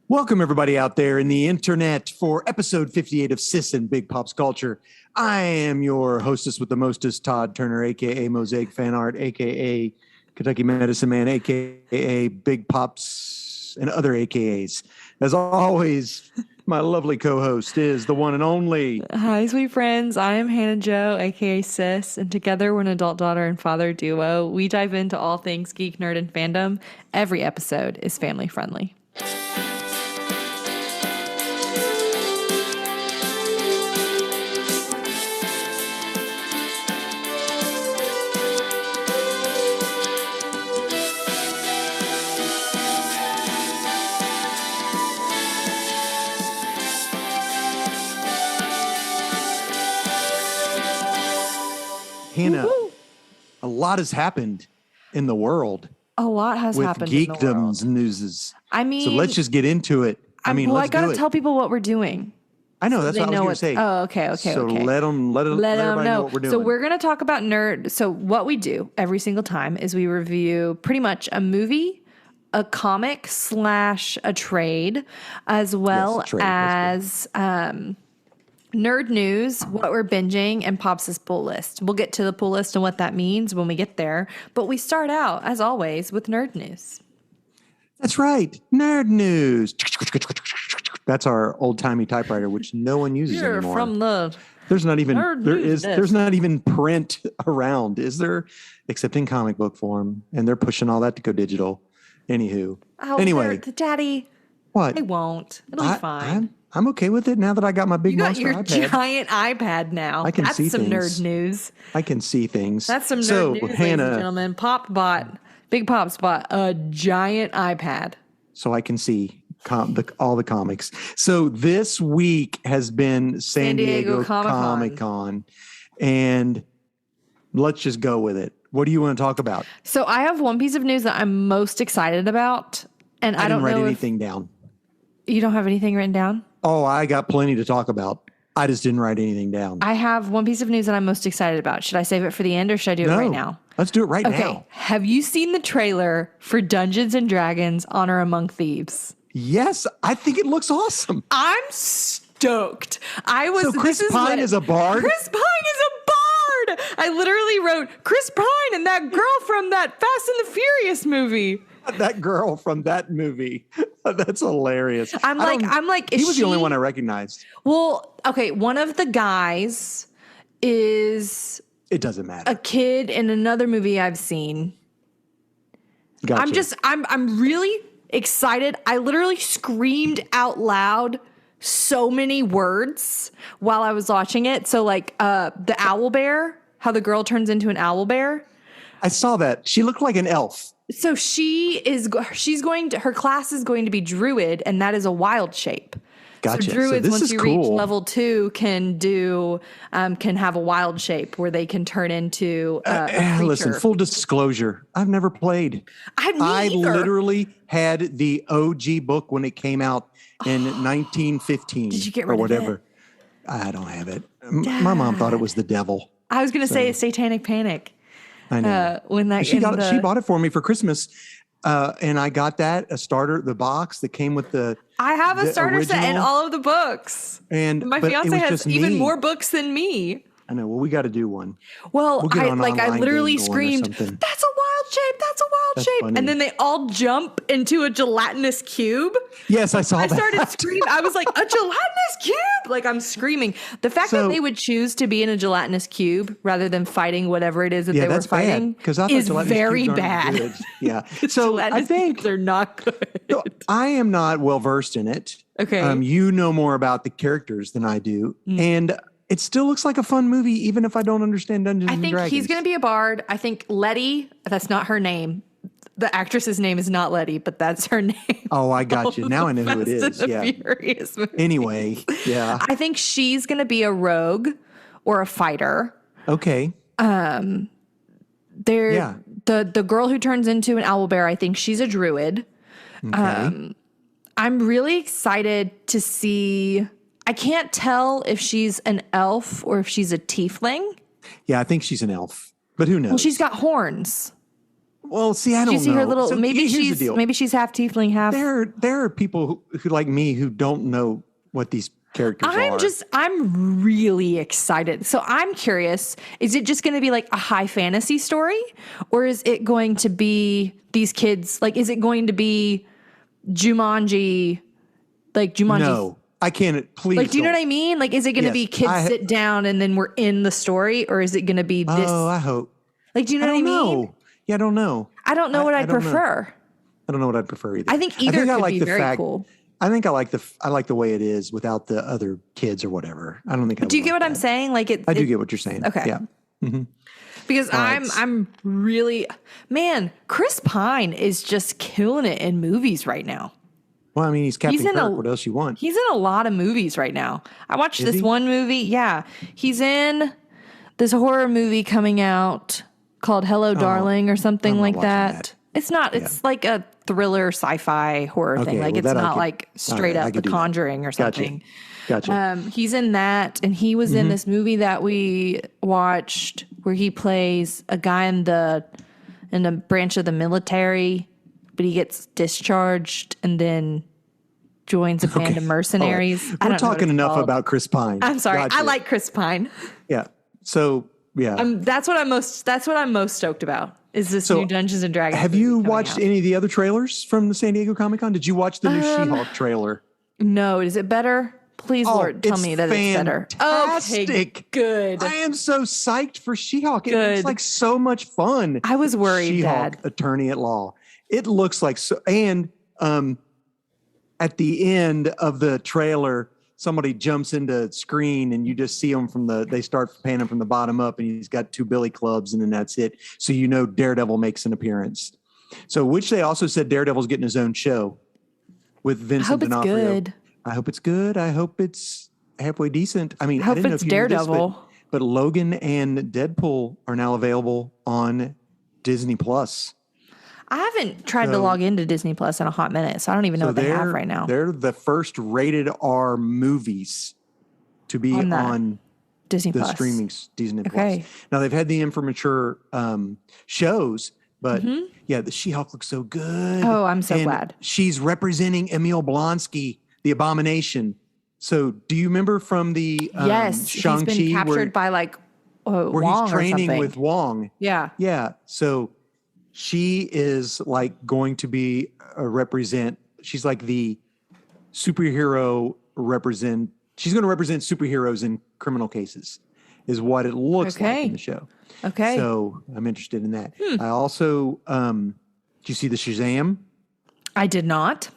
Welcome, everybody out there in the internet for episode 58 of Sis and Big Pops Culture. I am your hostess with the mostest, Todd Turner, a.k.a. Mosaic Fan Art, a.k.a. Kentucky Medicine Man, a.k.a. Big Pops, and other a.k.a.s. As always, my lovely co-host is the one and only. Hi, sweet friends. I am Hannah Jo, aka Sis, and together we're an adult daughter and father duo. We dive into all things geek, nerd, and fandom. Every episode is family friendly. Hannah, Woo-hoo. a lot has happened in the world A lot has with happened in the world. geekdoms newses. I mean, So let's just get into it. I let's gotta do it. tell people what we're doing. I know, So that's they what I was know going to what- say. Oh, okay. So okay. let everybody know what we're doing. So we're going to talk about nerd. So what we do every single time is we review pretty much a movie, a comic / a trade, as well Yes, a trade. That's as nerd news, what we're binging, and Pops' pull list. We'll get to the pull list and what that means when we get there. But we start out, as always, with nerd news. That's right. Nerd news. That's our old-timey typewriter, which no one uses Here anymore. from the There's not even Nerd there news is desk. there's not even print around, is there? Except in comic book form, and they're pushing all that to go digital. Anywho, anyway, Daddy, what? I won't. It'll be fine. I'm okay with it now that I got my big You got monster your iPad. giant iPad now. I can That's see some things. nerd news. I can see things. That's some nerd so, news, ladies Hannah, and gentlemen. Big Pops bought a giant iPad. so I can see all the comics. So this week has been San Diego Comic Con, and let's just go with it. What do you want to talk about? So I have one piece of news that I'm most excited about, and I didn't don't write know anything down. if you don't have anything written down. Oh, I got plenty to talk about. I just didn't write anything down. I have one piece of news that I'm most excited about. Should I save it for the end or should I do it right now? Let's do it right Okay. now. Have you seen the trailer for Dungeons and Dragons Honor Among Thieves? Yes, I think it looks awesome. I'm stoked. So Chris Pine is a bard? Chris Pine is a bard. I literally wrote Chris Pine and that girl from that Fast and the Furious movie. That girl from that movie. That's hilarious. I'm like, he is was the only she- one I recognized. Well, okay, one of the guys is It doesn't matter. a kid in another movie I've seen. Gotcha. I'm really excited. I literally screamed out loud so many words while I was watching it. So like the owl bear, how the girl turns into an owl bear. I saw that. She looked like an elf. So her class is going to be druid, and that is a wild shape. Gotcha. So So druids, this once is you reach cool. level 2, can have a wild shape where they can turn into a creature. Listen, full disclosure, I've never played. I either. literally had the OG book when it came out in 1915 Did you get or rid of whatever. it? I don't have it. My mom thought it was the devil. I was going to say Satanic Panic. I know. When that She bought it for me for Christmas. And I got the starter, the box that came with the. I have a the starter set and original. all of the books. And My but it fiance was has just even me. more books than me. I know. Well, we got to do one. Well, We'll get I on online literally game going or screamed, something. "That's a wild shape! That's a wild That's shape!" funny. And then they all jump into a gelatinous cube. Yes, I saw I that. started screaming. I was like, "A gelatinous cube!" Like I'm screaming. The fact So- that they would choose to be in a gelatinous cube rather than fighting whatever it is that Yeah, they were that's fighting bad because I thought is gelatinous very cubes aren't bad. good. Yeah. So I Gelatinous think cubes are not good. so I am not well versed in it. Okay. You know more about the characters than I do, and it still looks like a fun movie, even if I don't understand Dungeons I and think Dragons. he's going to be a bard. I think Letty, that's not her name. The actress's name is not Letty, but that's her name. Oh, I got you. Now I know who it Fast is. and the Yeah. Furious movie. Anyway, yeah. I think she's going to be a rogue or a fighter. Okay. There, Yeah. the girl who turns into an owlbear, I think she's a druid. Okay. I'm really excited to see. I can't tell if she's an elf or if she's a tiefling. Yeah, I think she's an elf, but who knows? Well, she's got horns. Well, see, I Did don't you see know. her little? So Maybe here's the deal. she's half tiefling, half. There are people who like me who don't know what these characters are. I'm really excited. So I'm curious, is it just going to be like a high fantasy story, or is it going to be these kids, like, is it going to be Jumanji, like Jumanji? No, I can't. Please, Like, do you know don't. what I mean? Like, is it going to Yes, be kids sit down and then we're in the story, or is it going to be this? Oh, I hope. Like, do you know I what I don't mean? know. Yeah, I don't know. I don't know what I I'd don't know. prefer. I don't know what I'd prefer either. I think either could be very cool. I think I like the way it is without the other kids or whatever. I don't think. Do you get what I'm saying? Like, I do get what you're saying. Okay. Yeah. Because I'm really, man, Chris Pine is just killing it in movies right now. Well, I mean, he's Captain in Kirk. What else you want? He's in a lot of movies right now. I watched this one movie. Yeah. He's in this horror movie coming out called Hello, Darling, or something I'm not like watching that. that. It's not, it's like a thriller sci-fi horror thing. Like, well, it's that I not could- like straight all right, I up The could do that. Conjuring or something. Gotcha. He's in that, and he was in this movie that we watched where he plays a guy in a branch of the military, but he gets discharged and then joins a band of mercenaries. All right. I We're don't know what talking it's enough called. about Chris Pine. I'm sorry. Gotcha. I like Chris Pine. Yeah. So yeah. That's what I'm most stoked about. Is this new Dungeons and Dragons? Have movie you coming watched out. any of the other trailers from the San Diego Comic-Con? Did you watch the new She-Hulk trailer? No. Is it better? Please, Lord, tell it's me that it's better. fantastic. Okay, good. I am so psyched for She-Hulk. It Good. looks like so much fun. I was worried, She-Hulk, Dad. attorney at law. It looks like so. And at the end of the trailer, somebody jumps into screen and you just see him they start panning from the bottom up, and he's got two billy clubs, and then that's it. So you know Daredevil makes an appearance. So, which they also said Daredevil's getting his own show with Vincent I hope it's D'Onofrio. good. I hope it's good. I hope it's halfway decent. I mean, I hope didn't know it's if you knew this, Daredevil. but Logan and Deadpool are now available on Disney Plus. I haven't tried to log into Disney Plus in a hot minute, so I don't even know what they have right now. They're the first rated R movies to be on Disney the Plus. streaming Disney Okay. Plus. Now they've had the immature shows, but yeah, the She-Hulk looks so good. Oh, I'm so And glad. she's representing Emil Blonsky, the Abomination. So do you remember from the Yes, Shang-Chi he's been captured by like where Wong he's training or something. with Wong? Yeah. Yeah. So she is like going to be she's like the superhero she's going to represent superheroes in criminal cases is what it looks like in the show. Okay. So I'm interested in that. I also, did you see the Shazam? I did not.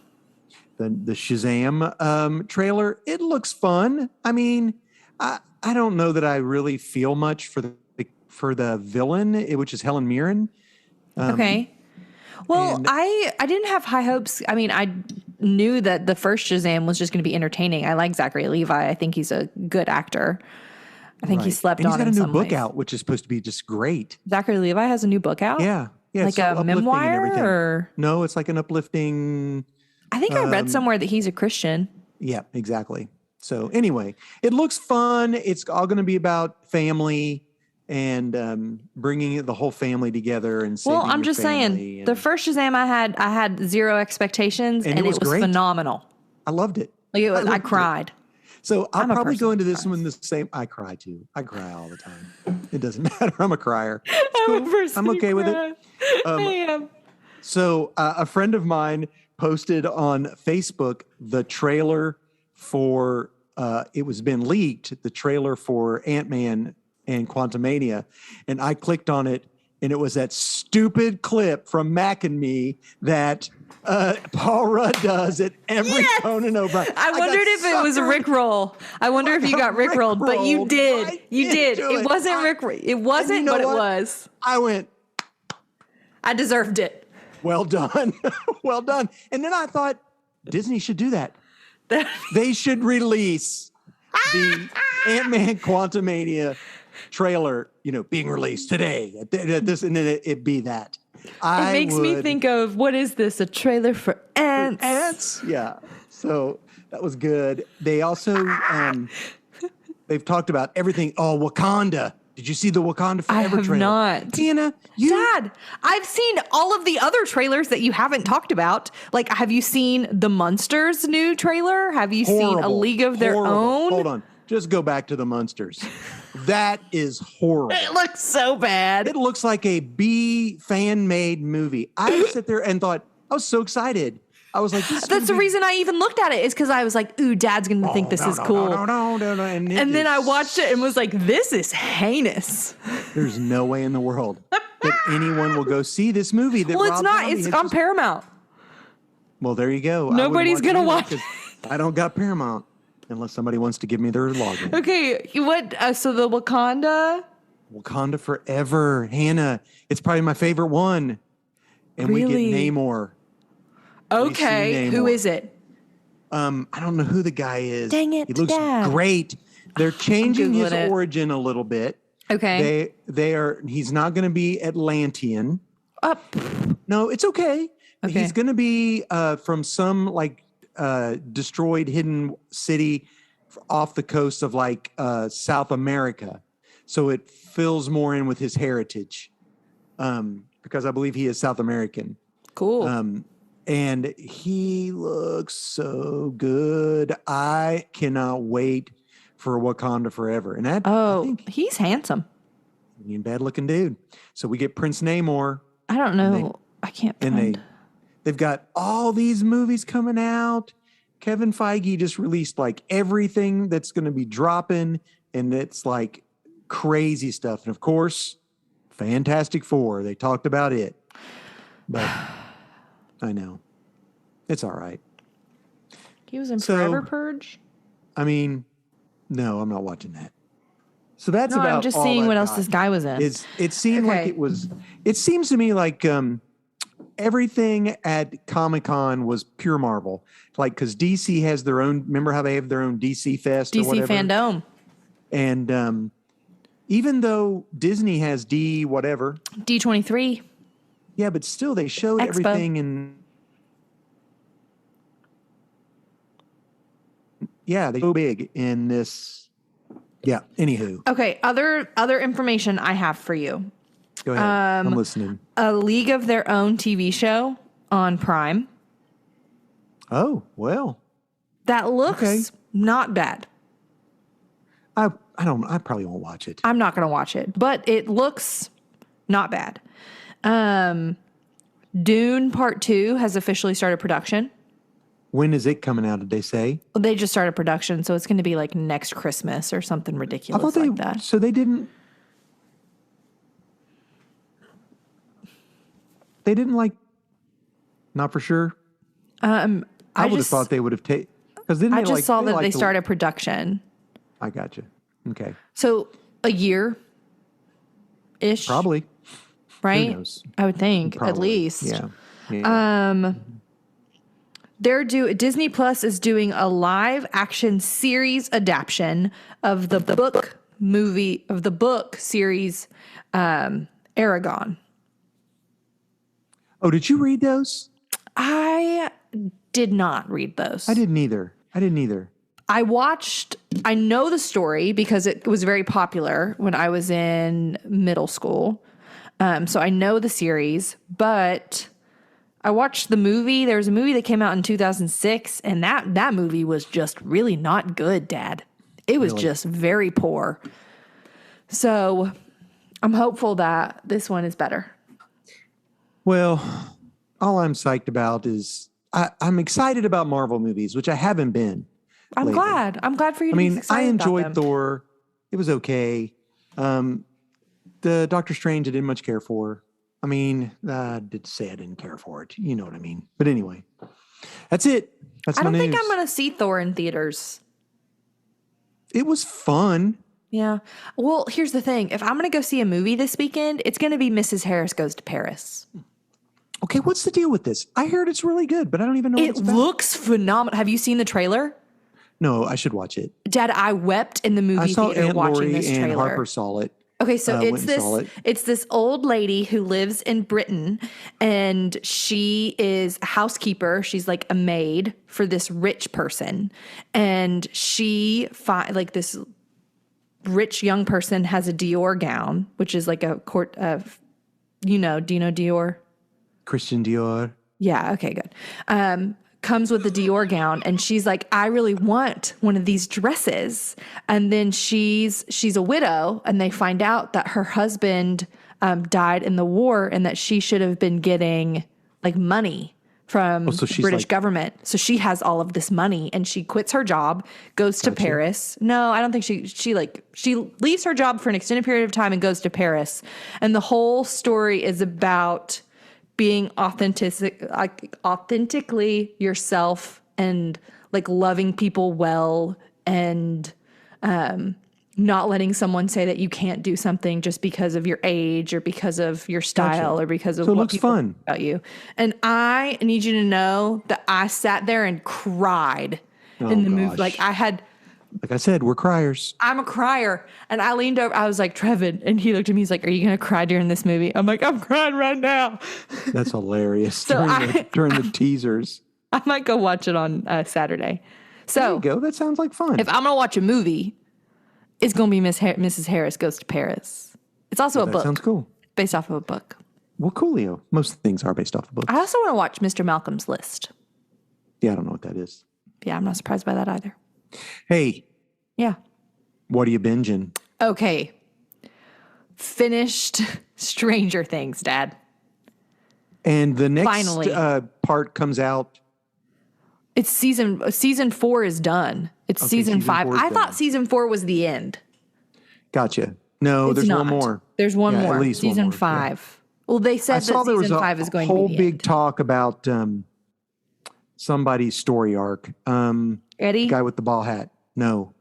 The Shazam trailer? It looks fun. I mean, I don't know that I really feel much for the villain, which is Helen Mirren. Okay. Well, I didn't have high hopes. I mean, I knew that the first Shazam was just going to be entertaining. I like Zachary Levi. I think he's a good actor. I think he slept and on in he's got a some new book ways. out, which is supposed to be just great. Zachary Levi has a new book out? Yeah. Yeah. Like it's so a uplifting and memoir everything. or? No, it's like an uplifting. I think I read somewhere that he's a Christian. Yeah, exactly. So anyway, it looks fun. It's all going to be about family and bringing the whole family together and saving Well, I'm your just family. saying, the first Shazam I had zero expectations, and it was great. phenomenal. I loved it. Like it was, I loved it. cried. So I'll I'm a probably person go into who this one the same. I cry too. I cry all the time. It doesn't matter. I'm a crier. It's I'm a cool. person I'm who okay with it. cried. I am. So a friend of mine posted on Facebook the trailer for it was been leaked, the trailer for Ant-Man and Quantumania, and I clicked on it, and it was that stupid clip from Mac and Me that Paul Rudd does at every Conan O'Brien. I wondered if it was Rick Roll. I wonder if you got Rick rolled, but you Rickrolled. did. I You did did. do It it. wasn't Rick. It wasn't, know but what? it was. I went, I deserved it. well done, well done. And then I thought Disney should do that. They should release the Ant-Man Quantumania trailer, being released today at this, and then it be that. It makes me think of, what is this? A trailer for ants? Ants. Yeah. So that was good. They also they've talked about everything. Oh, Wakanda. Did you see the Wakanda I Forever have trailer? not. Hannah, you Dad, I've seen all of the other trailers that you haven't talked about. Like, have you seen the Munsters new trailer? Have you seen A League of Their horrible. Own? Hold on. Just go back to the Munsters. That is horrible. It looks so bad. It looks like a B fan-made movie. I sit there and thought, I was so excited. I was like, this is That's the reason I even looked at it, is because I was like, ooh, Dad's going to think this is cool. No. And then I watched it and was like, this is heinous. There's no way in the world that anyone will go see this movie. That Well, it's Rob not. Zombie It's has on just- Paramount. Well, there you go. Nobody's gonna watch it. I don't got Paramount unless somebody wants to give me their login. Okay, what? So the Wakanda Forever. Hannah, it's probably my favorite one. And we Really? get Namor. Okay, who Namor. is it? I don't know who the guy is. Dang it, He looks Dad. great. They're changing his Googling it. origin a little bit. Okay. He's not going to be Atlantean. Up. No, it's okay. Okay. He's going to be from some like destroyed hidden city off the coast of like South America. So it fills more in with his heritage because I believe he is South American. Cool. And he looks so good. I cannot wait for Wakanda Forever. And that, I think, He's handsome. bad looking dude. So we get Prince Namor. I don't know. I can't And find. they've got all these movies coming out. Kevin Feige just released like everything that's going to be dropping, and it's like crazy stuff. And of course, Fantastic Four. They talked about it, but I know it's all right. He was in So- Forever Purge. I mean, no, I'm not watching that. So that's No, about. I'm just all seeing I've what else got. this guy was in. It seemed like Okay. it was. It seems to me like everything at Comic-Con was pure Marvel. Like, because DC has their own. Remember how they have their own DC Fest or DC whatever? Fandom. And even though Disney has D whatever, D23. yeah, but still they showed Expo. everything in. Yeah, they go big in this. Yeah. Anywho, Okay, other information I have for you. go ahead. I'm listening. A League of Their Own TV show on Prime. Oh well, That looks Okay. not bad. I probably won't watch it. I'm not going to watch it, but it looks not bad. Dune Part 2 has officially started production. When is it coming out? Did they say? They just started production, so it's going to be like next Christmas or something I ridiculous thought they. like that. So they didn't. They didn't like. Not for sure. I would have just- thought they would have taken. Because then I just saw that they started production. I got you. Okay, So a year ish. probably. Right? Who knows? I would think, at Probably. least. Yeah. Disney Plus is doing a live action series adaptation of the book series Aragon. Oh, did you read those? I did not read those. I didn't either. I know the story because it was very popular when I was in middle school. So I know the series, but I watched the movie. There was a movie that came out in 2006, and that movie was just really not good, Dad. It was just very poor. So I'm hopeful that this one is better. Well, all I'm psyched about is I'm excited about Marvel movies, which I haven't been. I'm lately. glad. I'm glad for you I to be mean, I excited about enjoyed them. Thor. It was okay. The Doctor Strange I didn't much care for. I mean, I did say I didn't care for it. You know what I mean. But anyway, that's it. That's I my don't news. think I'm going to see Thor in theaters. It was fun. Yeah. Well, here's the thing. If I'm going to go see a movie this weekend, it's going to be Mrs. Harris Goes to Paris. Okay, what's the deal with this? I heard it's really good, but I don't even know what It it's about. looks phenomenal. Have you seen the trailer? No, I should watch it. Dad, I wept in the I movie saw theater Aunt watching Lori this and trailer. Harper saw it. Okay, so went and saw it. it's this old lady who lives in Britain, and she is a housekeeper. She's like a maid for this rich person, and she this rich young person has a Dior gown, which is like a court of, do you know Dior? Christian Dior. Yeah. Okay, good. Comes with the Dior gown, and she's like, I really want one of these dresses. And then she's a widow, and they find out that her husband died in the war and that she should have been getting like money from the British government. So she has all of this money, and she quits her job, goes to Paris. No, I don't think she leaves her job for an extended period of time and goes to Paris. And the whole story is about being authentically yourself and like loving people well, and not letting someone say that you can't do something just because of your age or because of your style or because of what people think about you. And I need you to know that I sat there and cried in the movie. Like I said, we're criers. I'm a crier. And I leaned over. I was like, Trevin. And he looked at me. He's like, are you going to cry during this movie? I'm like, I'm crying right now. That's hilarious. During the teasers. I might go watch it on Saturday. So there you go. That sounds like fun. If I'm going to watch a movie, it's going to be Mrs. Harris Goes to Paris. It's also a book. Sounds cool. Based off of a book. Well, coolio. Most things are based off of books. I also want to watch Mr. Malcolm's List. Yeah, I don't know what that is. Yeah, I'm not surprised by that either. Hey. Yeah. What are you binging? Okay. Finished Stranger Things, Dad. And the next part comes out. It's season 4 is done. It's season 5. I thought season 4 was the end. Gotcha. No, there's one more. There's one more. At least season one more. 5. Yeah. Well, they said that season 5 is going to be the end. Whole big talk about somebody's story arc. Eddie? The guy with the ball hat. No.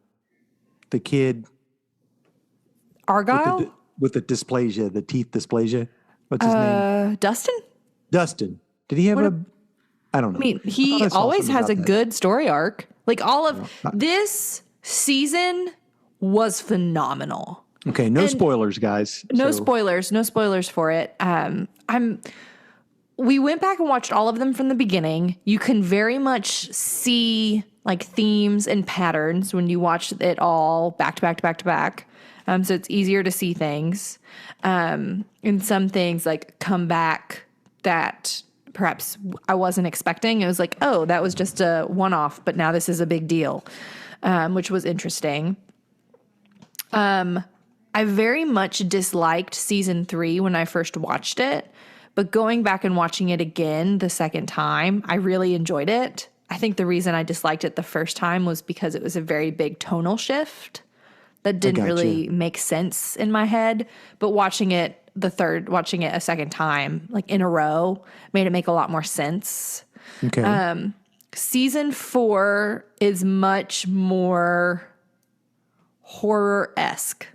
The kid. Argyle? With the dysplasia, the teeth dysplasia. What's his name? Dustin. Did he have I don't know. I mean, he always has a good story arc. Like all of this season was phenomenal. Okay, no spoilers, guys. No spoilers for it. We went back and watched all of them from the beginning. You can very much see like themes and patterns when you watch it all back to back to back to back. So it's easier to see things. And some things like come back that perhaps I wasn't expecting. It was like, oh, that was just a one-off, but now this is a big deal, which was interesting. I very much disliked season 3 when I first watched it, but going back and watching it again the second time, I really enjoyed it. I think the reason I disliked it the first time was because it was a very big tonal shift that didn't really make sense in my head. But watching it a second time, like in a row, made it make a lot more sense. Okay. Season 4 is much more horror-esque.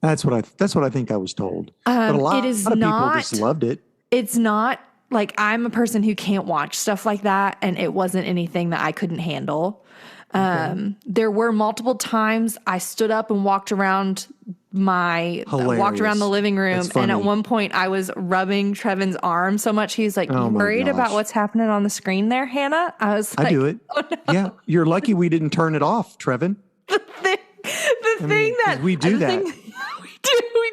That's what I think I was told. But a lot of people just loved it. It's not like I'm a person who can't watch stuff like that, and it wasn't anything that I couldn't handle. There were multiple times I stood up and walked around the living room, and at one point I was rubbing Trevin's arm so much he's like, "You worried about what's happening on the screen there, Hannah?" I was like, "I do it." Oh, no. Yeah, you're lucky we didn't turn it off, Trevin. We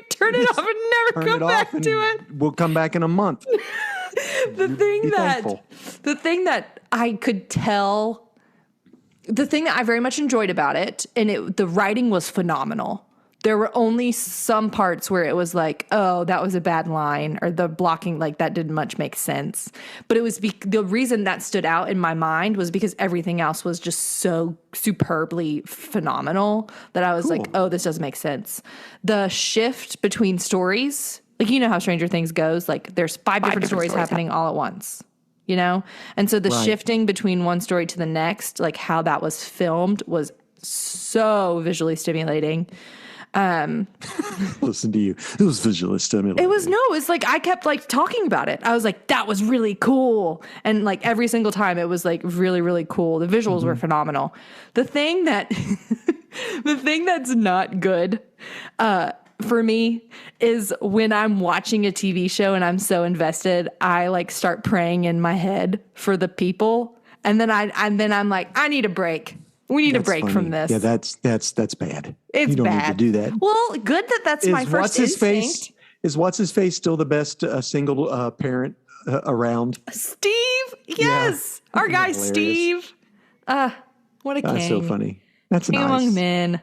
turn it off and never come back to it. We'll come back in a month. The thing that I could tell, the thing that I very much enjoyed about it, and the writing was phenomenal. There were only some parts where it was like, oh, that was a bad line, or the blocking, like that didn't much make sense. But it was the reason that stood out in my mind was because everything else was just so superbly phenomenal that I was like, oh, this doesn't make sense. The shift between stories, like you know how Stranger Things goes, like there's five different stories happening all at once, you know? And so the shifting between one story to the next, like how that was filmed was so visually stimulating. Listen to you. It was visually stimulating. It was like I kept like talking about it. I was like, that was really cool. And like every single time it was like really, really cool. The visuals were phenomenal. The thing that's not good for me is when I'm watching a TV show and I'm so invested, I like start praying in my head for the people. And then I'm like, I need a break. We need a That's break funny. from this. Yeah, that's bad. It's you don't bad. need to do that. Well, good that that's my first instinct. Is what's his face still the best single parent around? Steve, yes, our guy Hilarious. Steve. What a king! That's so funny. That's King nice. among men.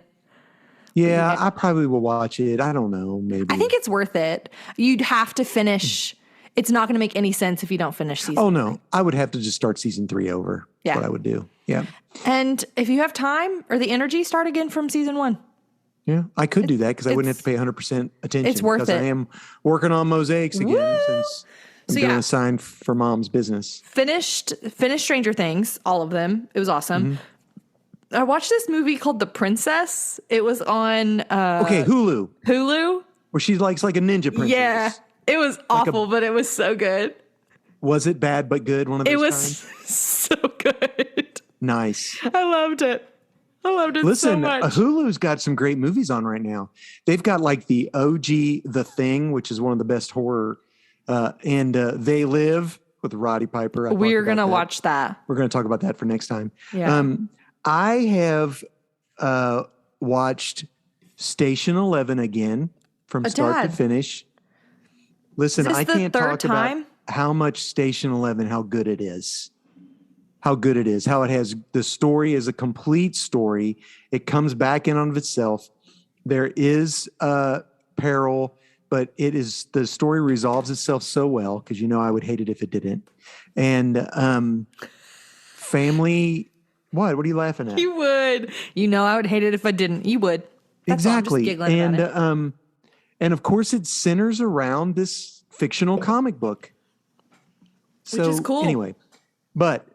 Yeah, I probably will watch it. I don't know. Maybe. I think it's worth it. You'd have to finish. It's not going to make any sense if you don't finish season. Oh no, I would have to just start season 3 over. Yeah. What I would do. Yeah. And if you have time or the energy, start again from season 1. Yeah, I could do that because I wouldn't have to pay 100% attention. It's worth because it. I am working on mosaics again Woo! since I'm So, doing yeah. a sign for mom's business. Finished Stranger Things, all of them. It was awesome. I watched this movie called The Princess. It was on Okay, Hulu, Hulu. where she likes like a ninja princess. Yeah, it was awful, but it was so good. Was it bad but good? One of those It was kinds? so good. Nice. I loved it. I loved it so Listen, much. Hulu's got some great movies on right now. They've got like the OG The Thing, which is one of the best horror, and They Live with Roddy Piper. I We're talked about gonna that. watch that. We're going to talk about that for next time. Yeah. I have watched Station 11 again from start to Dad. finish. Listen, Is this I the can't third talk time? about how much Station 11, how good it is. How good it is. How it has the story is a complete story. It comes back in on itself. There is peril, but it is the story resolves itself so well because I would hate it if it didn't. And family. What are you laughing at? You would. I would hate it if I didn't. You would. That's all. I'm just Exactly. giggling And about it. and of course it centers around this fictional comic book. So is cool. Anyway, but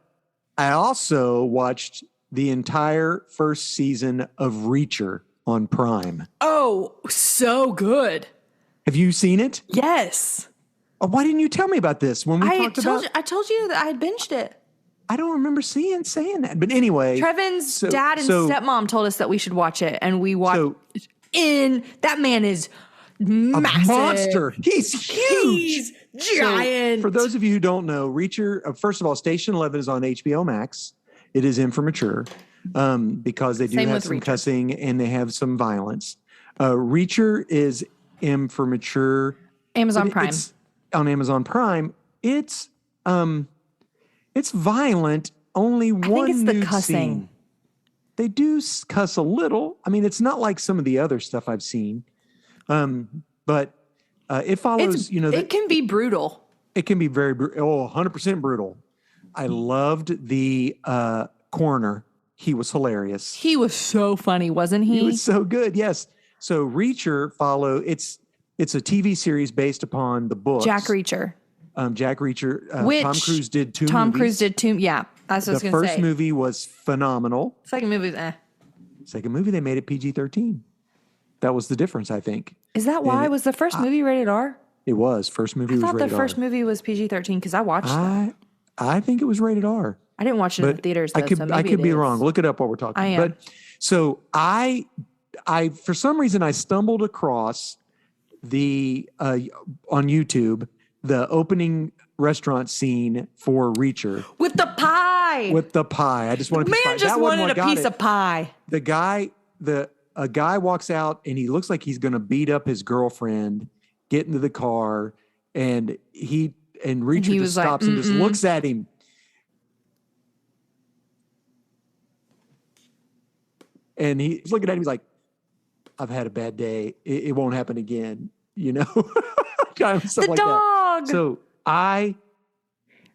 I also watched the entire first season of Reacher on Prime. Oh, so good. Have you seen it? Yes. Why didn't you tell me about this when we talked about? I told you that I had binged it. I don't remember saying that. But anyway, Trevin's dad and stepmom told us that we should watch it, and we watched. That man is massive. monster. He's huge. He's giant. So, for those of you who don't know, Reacher, first of all, Station 11 is on HBO Max. It is in for mature because they do Same have with some Reacher. cussing and they have some violence. Reacher is M for mature. Amazon but Prime. It's on Amazon Prime. It's violent. Only one it's the nude cussing. scene. They do cuss a little. I mean, it's not like some of the other stuff I've seen. But it follows, it can be brutal. it can be very, 100% brutal. I loved the coroner. He was hilarious. He was so funny, wasn't he? He was so good. Yes. So Reacher it's a TV series based upon the books. Jack Reacher. Jack Reacher. Which Tom Cruise did two Tom movies. Cruise did 2. Yeah, that's what I was The going to say. first movie was phenomenal. Second movie, eh. Second movie, they made it PG-13. That was the difference, I think. Is that why? Was the first movie rated R? It was. First movie I was thought rated the first R. movie was PG-13 because I watched it. I think it was rated R. I didn't watch it in the theaters, though, I could so maybe be it is. wrong. Look it up while we're talking. I am. But so I for some reason I stumbled across the on YouTube the opening restaurant scene for Reacher With the pie. with the pie. I just wanted Man just wanted a piece of pie. The guy a guy walks out and he looks like he's going to beat up his girlfriend, get into the car, and Reacher he just was like, stops and just looks at him. And he's looking at him. He's like, "I've had a bad day. It won't happen again." Kind of stuff The like dog. that. So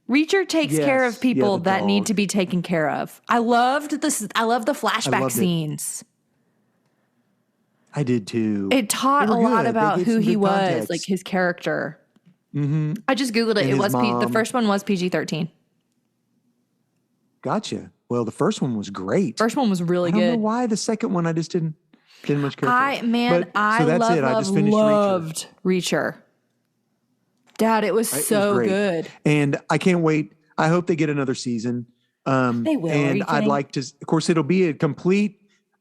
Reacher takes care Yes, of people the that need dog. to be taken care of. I loved this. I love the flashback loved it. scenes. I did too. It taught They a were lot good. They about gave who some he good was, context. like his character. Mm-hmm. I just Googled it. And It his was the mom. first one was PG-13. Gotcha. Well, the first one was great. First one was really I don't know good. why the second one I just didn't much care for. I So that's it. I just finished Reacher. loved Reacher. Dad, it was It was so great. good. And I can't wait. I hope they get another season. They will. Are And you I'd kidding? like to. Of course, it'll be a complete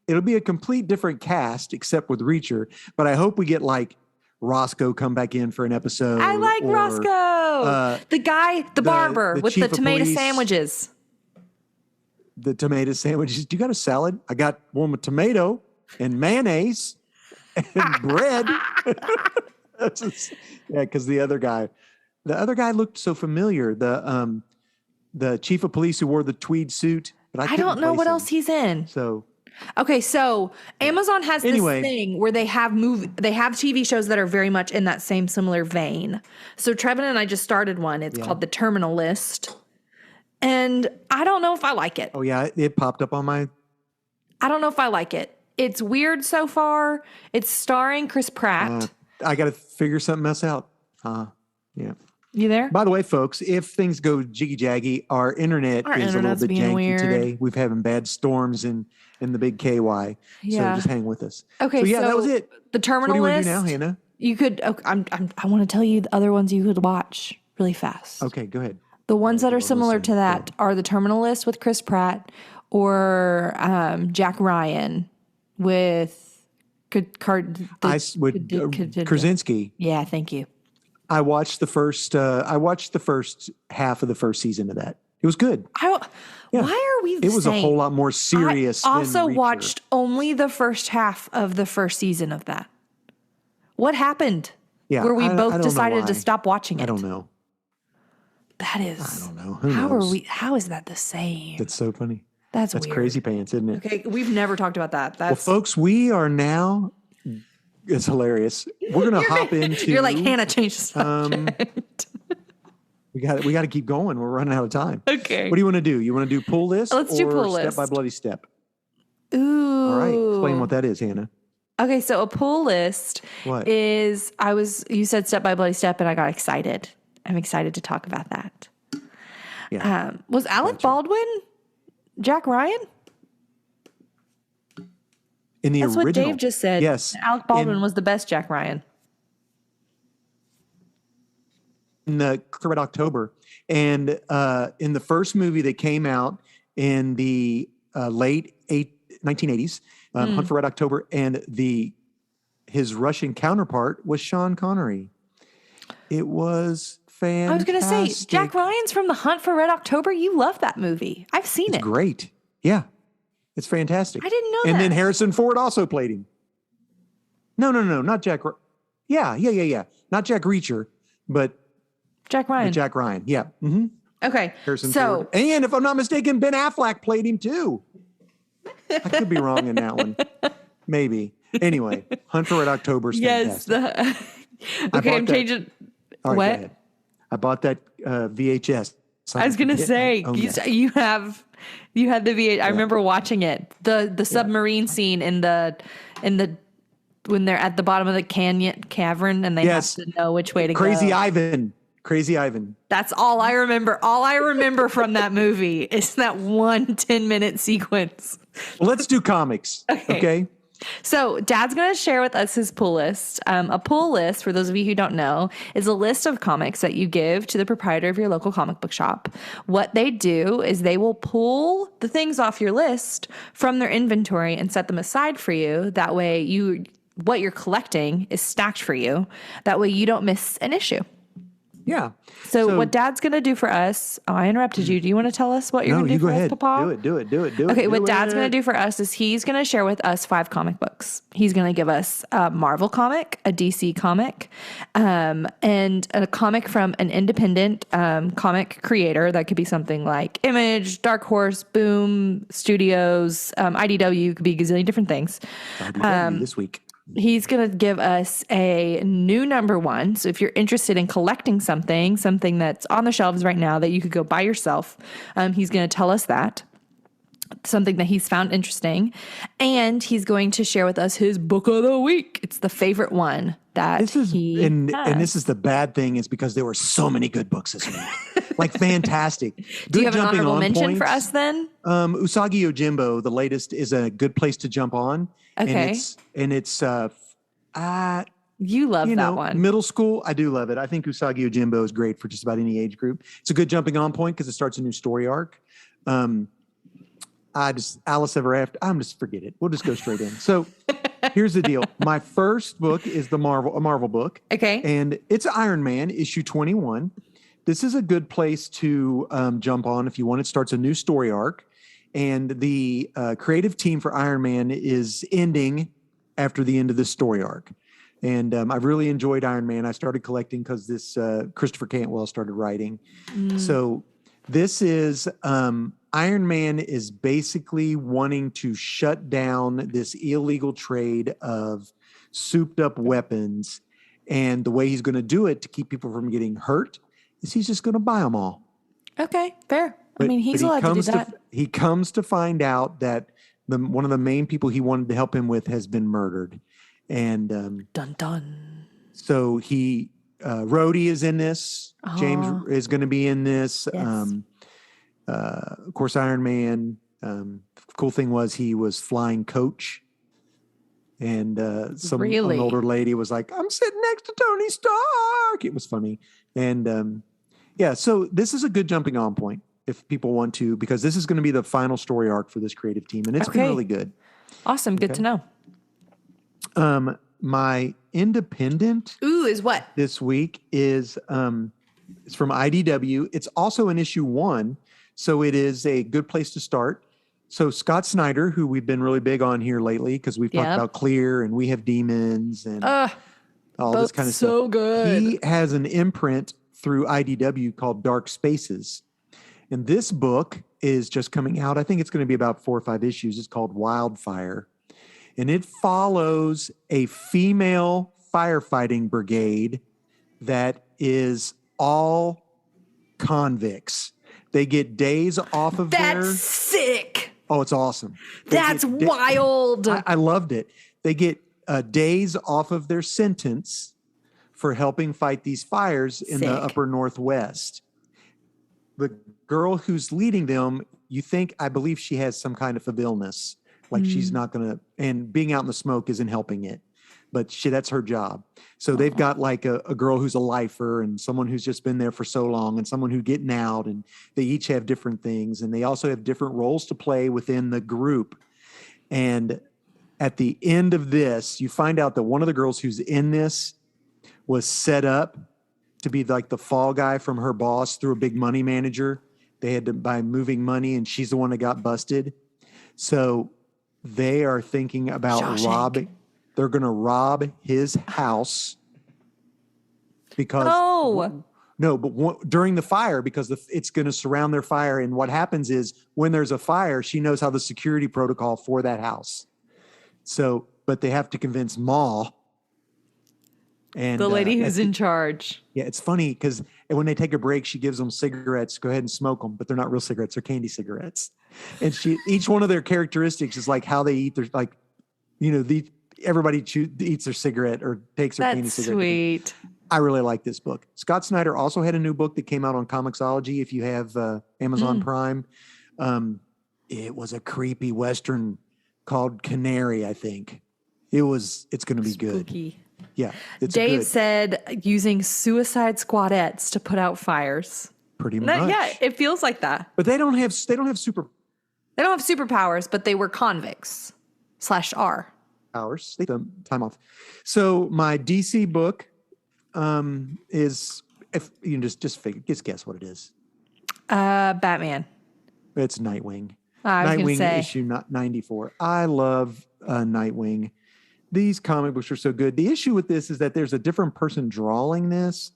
different cast except with Reacher. But I hope we get like Roscoe come back in for an episode. I like or, Roscoe. The guy, the barber the with chief the of tomato police. sandwiches. the tomato sandwiches. Do you got a salad? I got one with tomato and mayonnaise and bread. Yeah, because the other guy looked so familiar. The chief of police who wore the tweed suit, but I don't know what else he's in. So okay, so Amazon has this thing where they have TV shows that are very much in that same similar vein. So Trevin and I just started one. It's called The Terminal List. And I don't know if I like it. Oh yeah, it popped up on my. I don't know if I like it. It's weird so far. It's starring Chris Pratt. I got to figure something else out. Yeah. You there? By the way, folks, if things go jiggy jaggy, our internet is a little bit janky weird today. We've having bad storms in the big KY. Yeah. So just hang with us. Okay. So that was it. The Terminal What do you want List. to do now, Hannah? You could. I want to tell you the other ones you could watch really fast. Okay, go ahead. The ones that are similar to that are The Terminal List with Chris Pratt or Jack Ryan with Krasinski. Yeah, thank you. I watched the first half of the first season of that. It was good. Why are we? It was a whole lot more serious. I also than Reacher. watched only the first half of the first season of that. What happened? Yeah, where we I both don't know decided to why. stop watching it. I don't know. That is. I don't know. Who knows? How is that the same? That's so funny. That's That's weird. crazy pants, isn't it? Okay, we've never talked about that. Well, That's folks, we are now. It's hilarious. We're gonna hop into. You're like Hannah, change the subject. We got to keep going. We're running out of time. Okay. What do you want to do? You want to do pull list? Let's do pull Step list. by bloody step. Ooh. All right. Explain what that is, Hannah. Okay, so a pull list What? is you said step by bloody step, and I got excited. I'm excited to talk about that. Yeah. Was Alec Baldwin Jack Ryan? In the That's original. what Dave just said. Yes. Alec Baldwin was the best Jack Ryan. In the Red October, and in the first movie that came out in the late 1980s, Hunt for Red October, and his Russian counterpart was Sean Connery. It was fantastic. I was going to say, Jack Ryan's from The Hunt for Red October. You love that movie. I've seen It's it. great. Yeah, it's fantastic. I didn't know And that. then Harrison Ford also played him. No, not Jack. Yeah. Not Jack Reacher, but Jack Ryan. Jack Ryan. Yeah. Mm-hmm. Okay. Harrison Ford. And if I'm not mistaken, Ben Affleck played him too. I could be wrong in that one. Maybe. Anyway, Hunt for Red October is Yes. fantastic. Okay, I'm that. changing. All right, What? go ahead. I bought that VHS. I was gonna say Oh, yes. you had the VH. I remember watching it. The submarine scene in the when they're at the bottom of the cavern and they Yes. have to know which way to Crazy go. Ivan. Crazy Ivan. That's all I remember. All I remember from that movie is that 10-minute sequence. Well, let's do comics. Okay. So Dad's going to share with us his pull list. A pull list, for those of you who don't know, is a list of comics that you give to the proprietor of your local comic book shop. What they do is they will pull the things off your list from their inventory and set them aside for you. That way what you're collecting is stacked for you. That way you don't miss an issue. Yeah. So what Dad's going to do for us, I interrupted you. Do you want to tell us what you're going to do for us, Papa? Do it. Okay, what Dad's going to do for us is he's going to share with us 5 comic books. He's going to give us a Marvel comic, a DC comic, and a comic from an independent comic creator. That could be something like Image, Dark Horse, Boom Studios, IDW, could be a gazillion different things. This week. He's going to give us a new number 1. So if you're interested in collecting something that's on the shelves right now that you could go buy yourself, he's going to tell us that. Something that he's found interesting. And he's going to share with us his book of the week. It's the favorite one that This is he and has. this is the bad thing is because there were so many good books this week. Like fantastic. Do you have an jumping honorable on mention for points. us then? Usagi Yojimbo, the latest, is a good place to jump on. Okay. And it's You love that one. middle school. I do love it. I think Usagi Yojimbo is great for just about any age group. It's a good jumping on point because it starts a new story arc. Alice Ever After. Forget it. We'll just go straight in. So here's the deal. My first book is a Marvel book. Okay. And it's Iron Man issue 21. This is a good place to jump on if you want. It starts a new story arc. and the creative team for Iron Man is ending after the end of this story arc. And I've really enjoyed Iron Man. I started collecting because this Christopher Cantwell started writing. So this is Iron Man is basically wanting to shut down this illegal trade of souped up weapons. And the way he's going to do it to keep people from getting hurt is he's just going to buy them all. Okay, fair. I mean, he's allowed to do that. He comes to find out that one of the main people he wanted to help him with has been murdered. And dun dun. So Rhodey is in this. James is going to be in this. Yes. Of course, Iron Man. Cool thing was he was flying coach. And an older lady was like, I'm sitting next to Tony Stark. It was funny. And so this is a good jumping on point if people want to, because this is going to be the final story arc for this creative team. And it's been really good. Awesome. Good to know. My independent is what? This week is it's from IDW. It's also an issue 1. So it is a good place to start. So Scott Snyder, who we've been really big on here lately, because we've talked about Clear and We Have Demons and all this kind of stuff. So good. He has an imprint through IDW called Dark Spaces. And this book is just coming out. I think it's going to be about 4 or 5 issues. It's called Wildfire. And it follows a female firefighting brigade that is all convicts. They get days off of That's sick. Oh, it's awesome. That's wild. I loved it. They get days off of their sentence for helping fight these fires in the upper Northwest. The girl who's leading them, I believe she has some kind of illness. Like she's not going to, and being out in the smoke isn't helping it. But that's her job. So they've got like a girl who's a lifer and someone who's just been there for so long and someone who's getting out, and they each have different things, and they also have different roles to play within the group. And at the end of this, you find out that one of the girls who's in this was set up to be like the fall guy from her boss through a big money manager. They had to by moving money, and she's the one that got busted. So they are thinking about robbing. They're going to rob his house because during the fire, because it's going to surround their fire. And what happens is when there's a fire, she knows how the security protocol for that house. So, but they have to convince Ma. And the lady who's in charge. Yeah, it's funny because when they take a break, she gives them cigarettes. Go ahead and smoke them, but they're not real cigarettes; they're candy cigarettes. And each one of their characteristics is like how they eat their everybody eats their cigarette or takes their candy cigarette. That's sweet. I really like this book. Scott Snyder also had a new book that came out on Comixology. If you have Amazon Prime, it was a creepy Western called Canary. I think it's going to be Spooky. Good. Yeah, Dave said using Suicide Squadettes to put out fires. Pretty much. Yeah, it feels like that. But they don't have They don't have superpowers, but they were convicts /R. Hours. They took time off. So my DC book is, if you can just guess what it is. Batman. It's Nightwing. I was Nightwing issue 94. I love Nightwing. These comic books are so good. The issue with this is that there's a different person drawing this.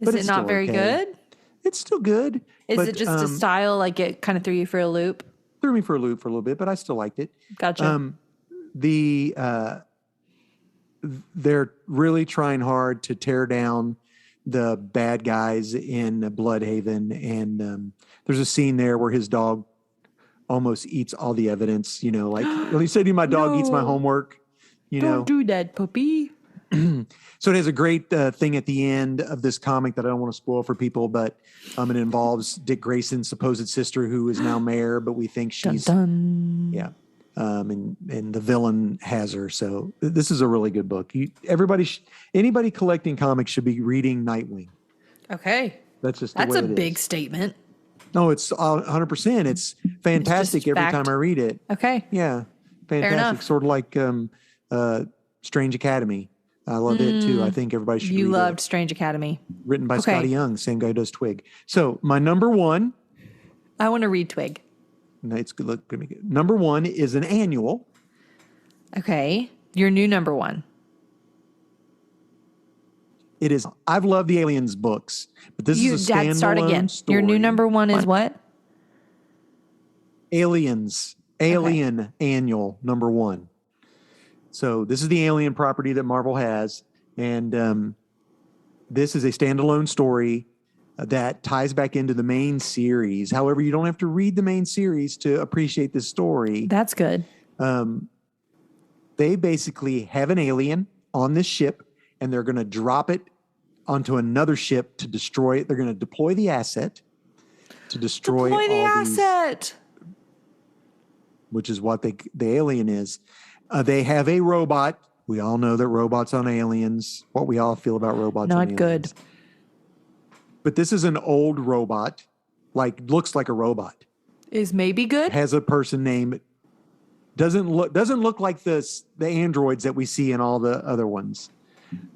Is it not very good? It's still good. Is it just a style like it kind of threw you for a loop? Threw me for a loop for a little bit, but I still liked it. Gotcha. They're really trying hard to tear down the bad guys in Bloodhaven, and there's a scene there where his dog almost eats all the evidence. Like he said, my dog eats my homework. Don't do that, puppy. So it has a great thing at the end of this comic that I don't want to spoil for people, but it involves Dick Grayson's supposed sister, who is now mayor, but we think she's dun, dun. Yeah. And the villain has her. So this is a really good book. Anybody collecting comics should be reading Nightwing. Okay. That's just a big statement. No, it's 100%. It's fantastic every time I read it. Okay. Yeah. Fantastic. Sort of like Strange Academy. I love it too. I think everybody should read it. You loved Strange Academy. Written by Scotty Young, same guy who does Twig. So my number one. I want to read Twig. No, it's good. Look, gonna be good. Number one is an annual. Okay. Your new number one. It is. I've loved the Aliens books, but this is a Dad, start standalone again. story. Your new number one is what? Aliens. Alien Annual number one. So this is the Alien property that Marvel has, and this is a standalone story that ties back into the main series. However, you don't have to read the main series to appreciate this story. That's good. They basically have an alien on this ship, and they're going to drop it onto another ship to destroy it. They're going to deploy the asset to destroy Deploy the all these, asset. which is what the alien is. They have a robot. We all know that robots on aliens, what we all feel about robots on Not aliens. good. But this is an old robot, looks like a robot. Is maybe good? Has a person name. Doesn't look like the androids that we see in all the other ones.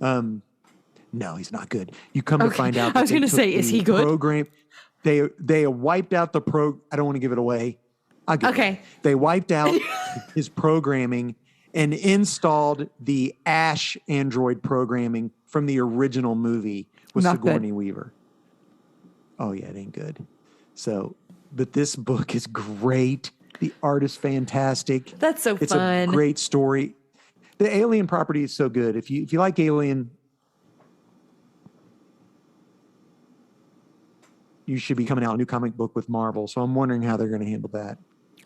No, he's not good. You come to find out. I was going to say, is he good? Program. They wiped out the I don't want to give it away. Okay. They wiped out his programming and installed the Ash android programming from the original movie with Not Sigourney good. Weaver. Oh yeah, it ain't good. So, but this book is great. The art is fantastic. That's so It's fun. a great story. The Alien property is so good. If you like Alien, you should be coming out a new comic book with Marvel. So I'm wondering how they're going to handle that.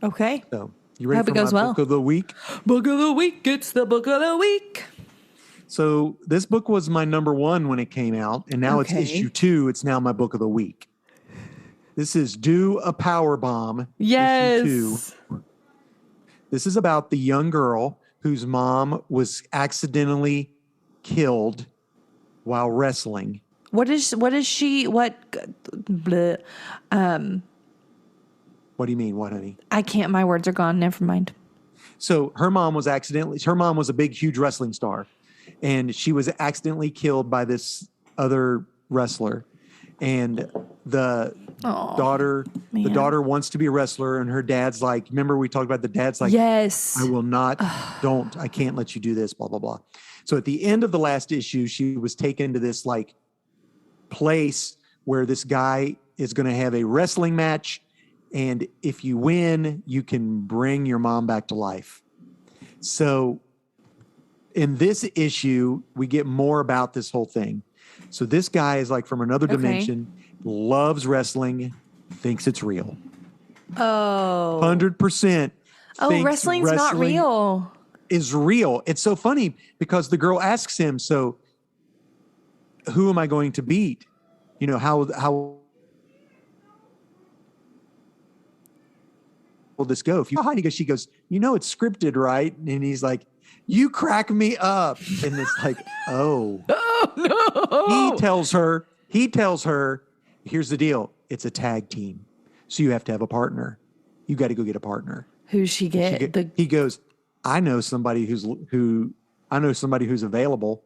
Okay. So you ready Hope for it goes my well. book of the week? Book of the week. It's the book of the week. So this book was my number one when it came out, and now Okay. it's issue 2. It's now my book of the week. This is Do a Power Bomb. Yes. Issue 2. This is about the young girl whose mom was accidentally killed while wrestling. What is she? Bleh. What do you mean? What, honey? I can't. My words are gone. Never mind. So her mom was a big, huge wrestling star, and she was accidentally killed by this other wrestler. And the daughter wants to be a wrestler, and her dad's like, remember we talked about the dad's like, Yes. I will not, I can't let you do this, blah, blah, blah. So at the end of the last issue, she was taken to this like place where this guy is going to have a wrestling match. And if you win, you can bring your mom back to life. So in this issue, we get more about this whole thing. So this guy is like from another dimension, loves wrestling, thinks it's real. Oh. 100%. Oh, wrestling's not real. Is real. It's so funny because the girl asks him, so who am I going to beat? You know, how will this go? If you, she goes, you know, it's scripted, right? And he's like, you crack me up. And it's like, oh. Oh no. He tells her, here's the deal. It's a tag team. So you have to have a partner. You got to go get a partner. Who's she get? He goes, I know somebody who's available.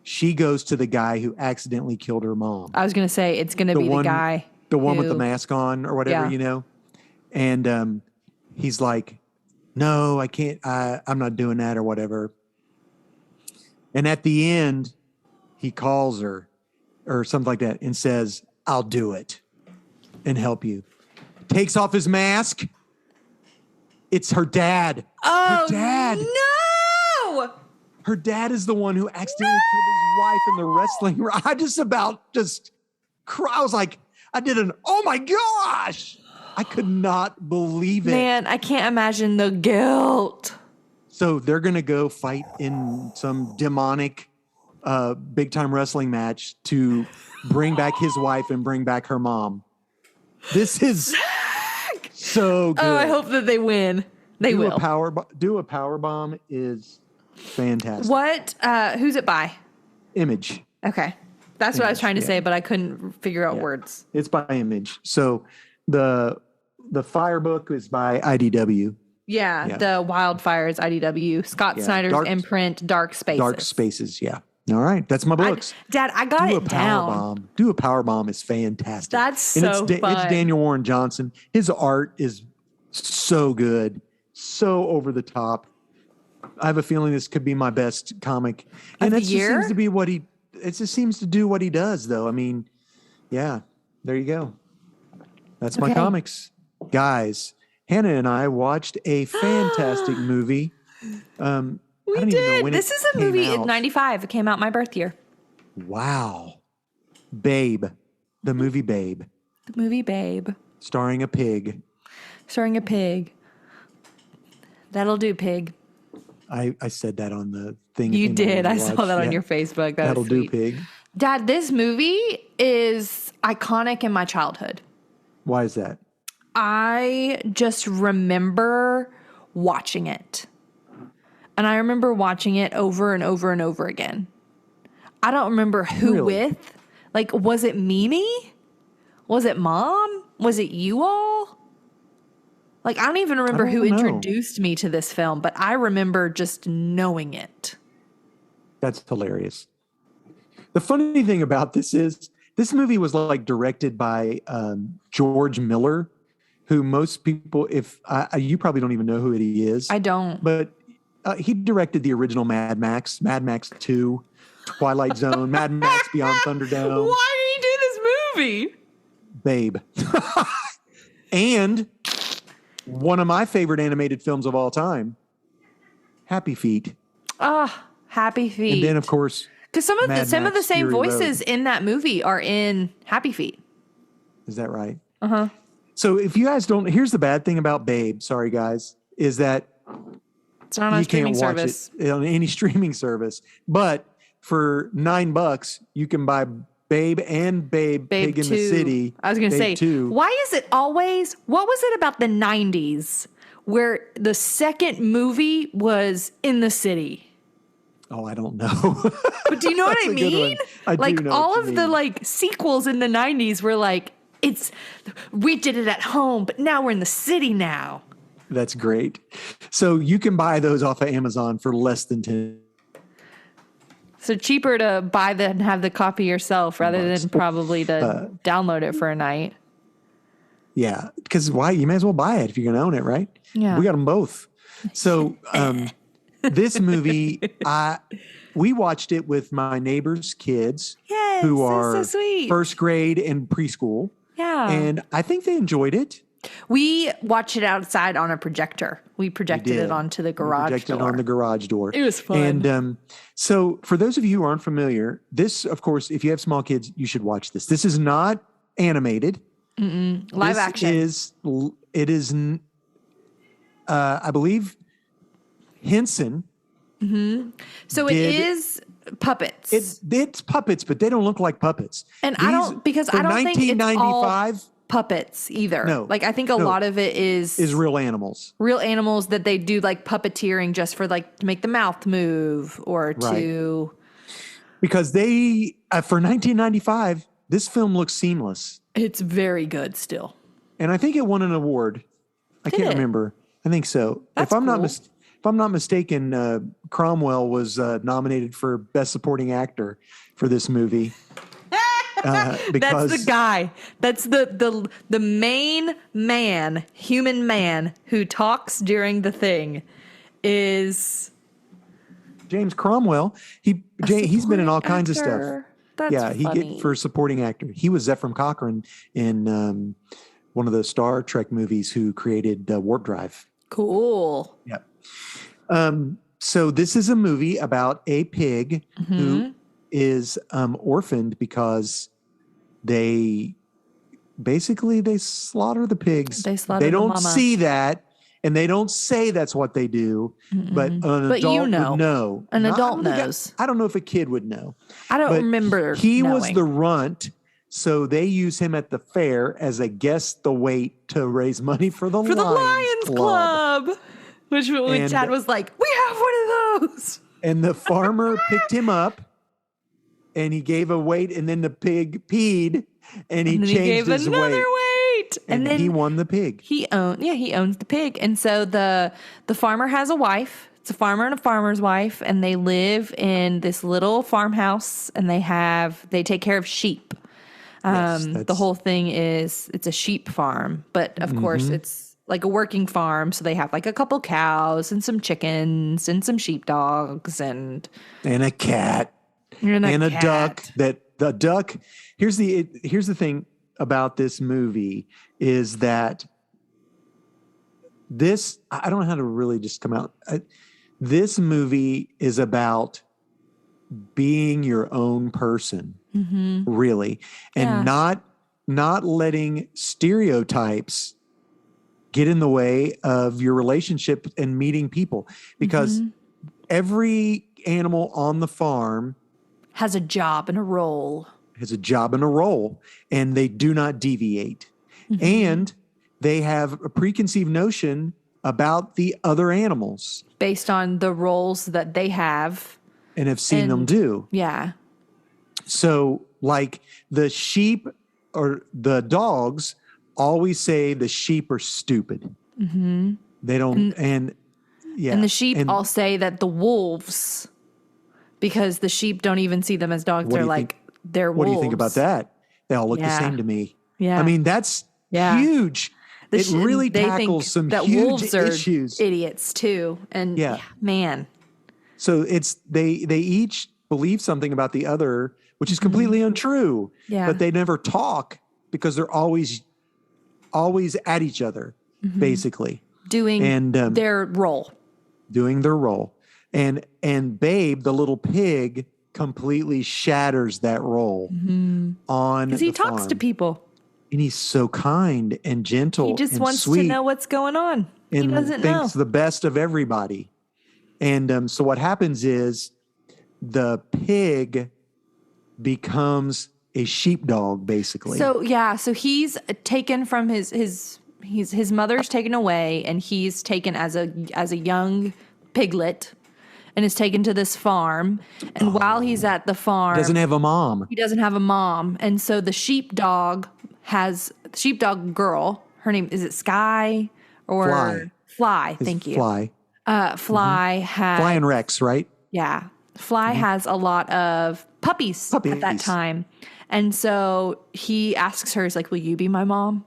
She goes to the guy who accidentally killed her mom. I was going to say, it's going to be the guy. The one with the mask on or whatever, you know? And he's like, no, I can't. I'm not doing that or whatever. And at the end, he calls her or something like that and says, I'll do it and help you. Takes off his mask. It's her dad. Oh, her dad. No. Her dad is the one who accidentally killed his wife in the wrestling. I just cry. I was like, oh my gosh. I could not believe it. Man, I can't imagine the guilt. So they're going to go fight in some demonic big time wrestling match to bring back his wife and bring back her mom. This is so good. Oh, I hope that they win. They will. Do a power bomb is fantastic. What? Who's it by? Image. Okay. That's what I was trying to say, but I couldn't figure out words. It's by Image. So the Fire book is by IDW. Yeah, the Wildfires IDW. Scott Snyder's imprint, Dark Spaces. Dark Spaces, yeah. All right, that's my books. Dad, I got it down. Do a power bomb is fantastic. That's so fun. It's Daniel Warren Johnson. His art is So good. So over the top. I have a feeling this could be my best comic. And the that just year? seems to be what it just seems to do what he does, though. I mean, yeah, there you go. That's my Okay. comics. Guys, Hannah and I watched a fantastic movie. I don't even know when This it is a came movie in out. 95. It came out my birth year. Wow. Babe. The movie Babe, The movie Babe, starring a pig. starring a pig. That'll do, pig. I said that on the thing. You in did. my I saw watch. that on Yeah. your Facebook. That That'll was do, sweet. pig. Dad, this movie is iconic in my childhood. Why is that? I just remember watching it. And I remember watching it over and over and over again. I don't remember who Really? with. Like, was it Mimi? Was it Mom? Was it you all? Like, I don't even remember who don't know. introduced me to this film, but I remember just knowing it. That's hilarious. The funny thing about this is this movie was like directed by George Miller, who most people, you probably don't even know who he is. I don't. But he directed the original Mad Max, Mad Max 2, Twilight Zone, Mad Max Beyond Thunderdome, Why did he do this movie? Babe. And one of my favorite animated films of all time, Happy Feet. Ah, Happy Feet. And then, of course, Because some of Mad the Max same Fury voices in that movie are in Happy Feet. is that right? Uh-huh. So if you guys don't, here's the bad thing about Babe, sorry guys, is that It's not on a you streaming can't watch service. it on any streaming service. But for $9, you can buy Babe and Babe, Babe Pig in 2. the City. I was going to say, Babe 2. why is it always, what was it about the 90s where the second movie was in the city? Oh, I don't know. But do you know what I That's a good mean? one. I do Like know all what of you the mean. like sequels in the 90s were like, we did it at home, but now we're in the city now. That's great. So you can buy those off of Amazon for less than 10. So cheaper to buy than have the copy yourself rather than probably to download it for a night. Yeah, because why? You may as well buy it if you're going to own it, right? Yeah. We got them both. So this movie, we watched it with my neighbor's kids Yes, who that's are so sweet. first grade and preschool. Yeah. And I think they enjoyed it. We watched it outside on a projector. We projected did. it onto the We garage projected door. on the garage door. It was fun. And so for those of you who aren't familiar, this, of course, if you have small kids, you should watch this. This is not animated. Live action. It is, I believe, Henson. So it did- is puppets. It's puppets, but they don't look like puppets. And I don't- because for I don't think it's all- 1995 puppets either. No. Like I think a No. lot of it is real animals. real animals that they do like puppeteering just for like to make the mouth move or to Because they, for 1995, this film looks seamless. it's very good still. And I think it won an award. I Did can't it? remember. I think so. That's if I'm cool. not mistaken, Cromwell was nominated for Best Supporting Actor for this movie. Because That's the guy. That's the main man, human man who talks during the thing is James Cromwell, he's been in all kinds of stuff. actor. That's Yeah, funny. for supporting actor. He was Zephram Cochrane in one of the Star Trek movies who created Warp Drive. Cool. Yeah. So this is a movie about a pig who is orphaned because they slaughter the pigs. They slaughter They the don't mama. see that, and they don't say that's what they do. But an But adult you know. would know. An I adult don't think knows. I don't know if a kid would know. I don't But remember. He was knowing. the runt, so they use him at the fair as a guest the wait to raise money for the Lions Club. Which And- Dad was like, we have one of those. And the farmer picked him up, and he gave a weight, and then the pig peed, and he And then he changed gave his another weight, weight. and then he won the pig. he owns the pig. And so the farmer has a wife. It's a farmer and a farmer's wife, and they live in this little farmhouse, and they take care of sheep. Yes, The that's- whole thing is it's a sheep farm, but of course it's like a working farm. So they have like a couple cows and some chickens and some sheepdogs and a cat. and and a cat. duck. That the duck. Here's the thing about this movie is that this, I don't know how to really just come out. This movie is about being your own person, really, and Yeah. not letting stereotypes get in the way of your relationship and meeting people, because every animal on the farm Has a job and a role. has a job and a role, and they do not deviate. And they have a preconceived notion about the other animals Based on the roles that they have. and have seen them And- do. Yeah. So, like the sheep or the dogs always say the sheep are stupid. They don't, and yeah. And the sheep all say that the wolves, because the sheep don't even see them as dogs. What do They're you like, think- they're What wolves. do you think about that? They all look the Yeah. same to me. Yeah. I mean, that's Yeah. huge. It really they tackles think some that huge wolves are issues. idiots too. And Yeah. man. So it's they each believe something about the other, which is completely untrue. Yeah. But they never talk because they're always at each other, basically, Doing and their role. doing their role. And Babe, the little pig, completely shatters that role on Because he the talks to farm. people. And he's so kind and gentle. He just and wants sweet to know what's going on. He and doesn't know. thinks the best of everybody. And so what happens is the pig becomes a sheepdog, basically. So yeah, so he's taken from his mother's taken away, and he's taken as a young piglet, and is taken to this farm. And while he's at the farm, doesn't have a mom. he doesn't have a mom, and so the sheepdog girl. Her name is it Sky or Fly. Fly? His Thank you. Fly. Fly has Fly and Rex, right? yeah. Fly has a lot of puppies at that Puppies. time. And so he asks her, he's like, will you be my mom?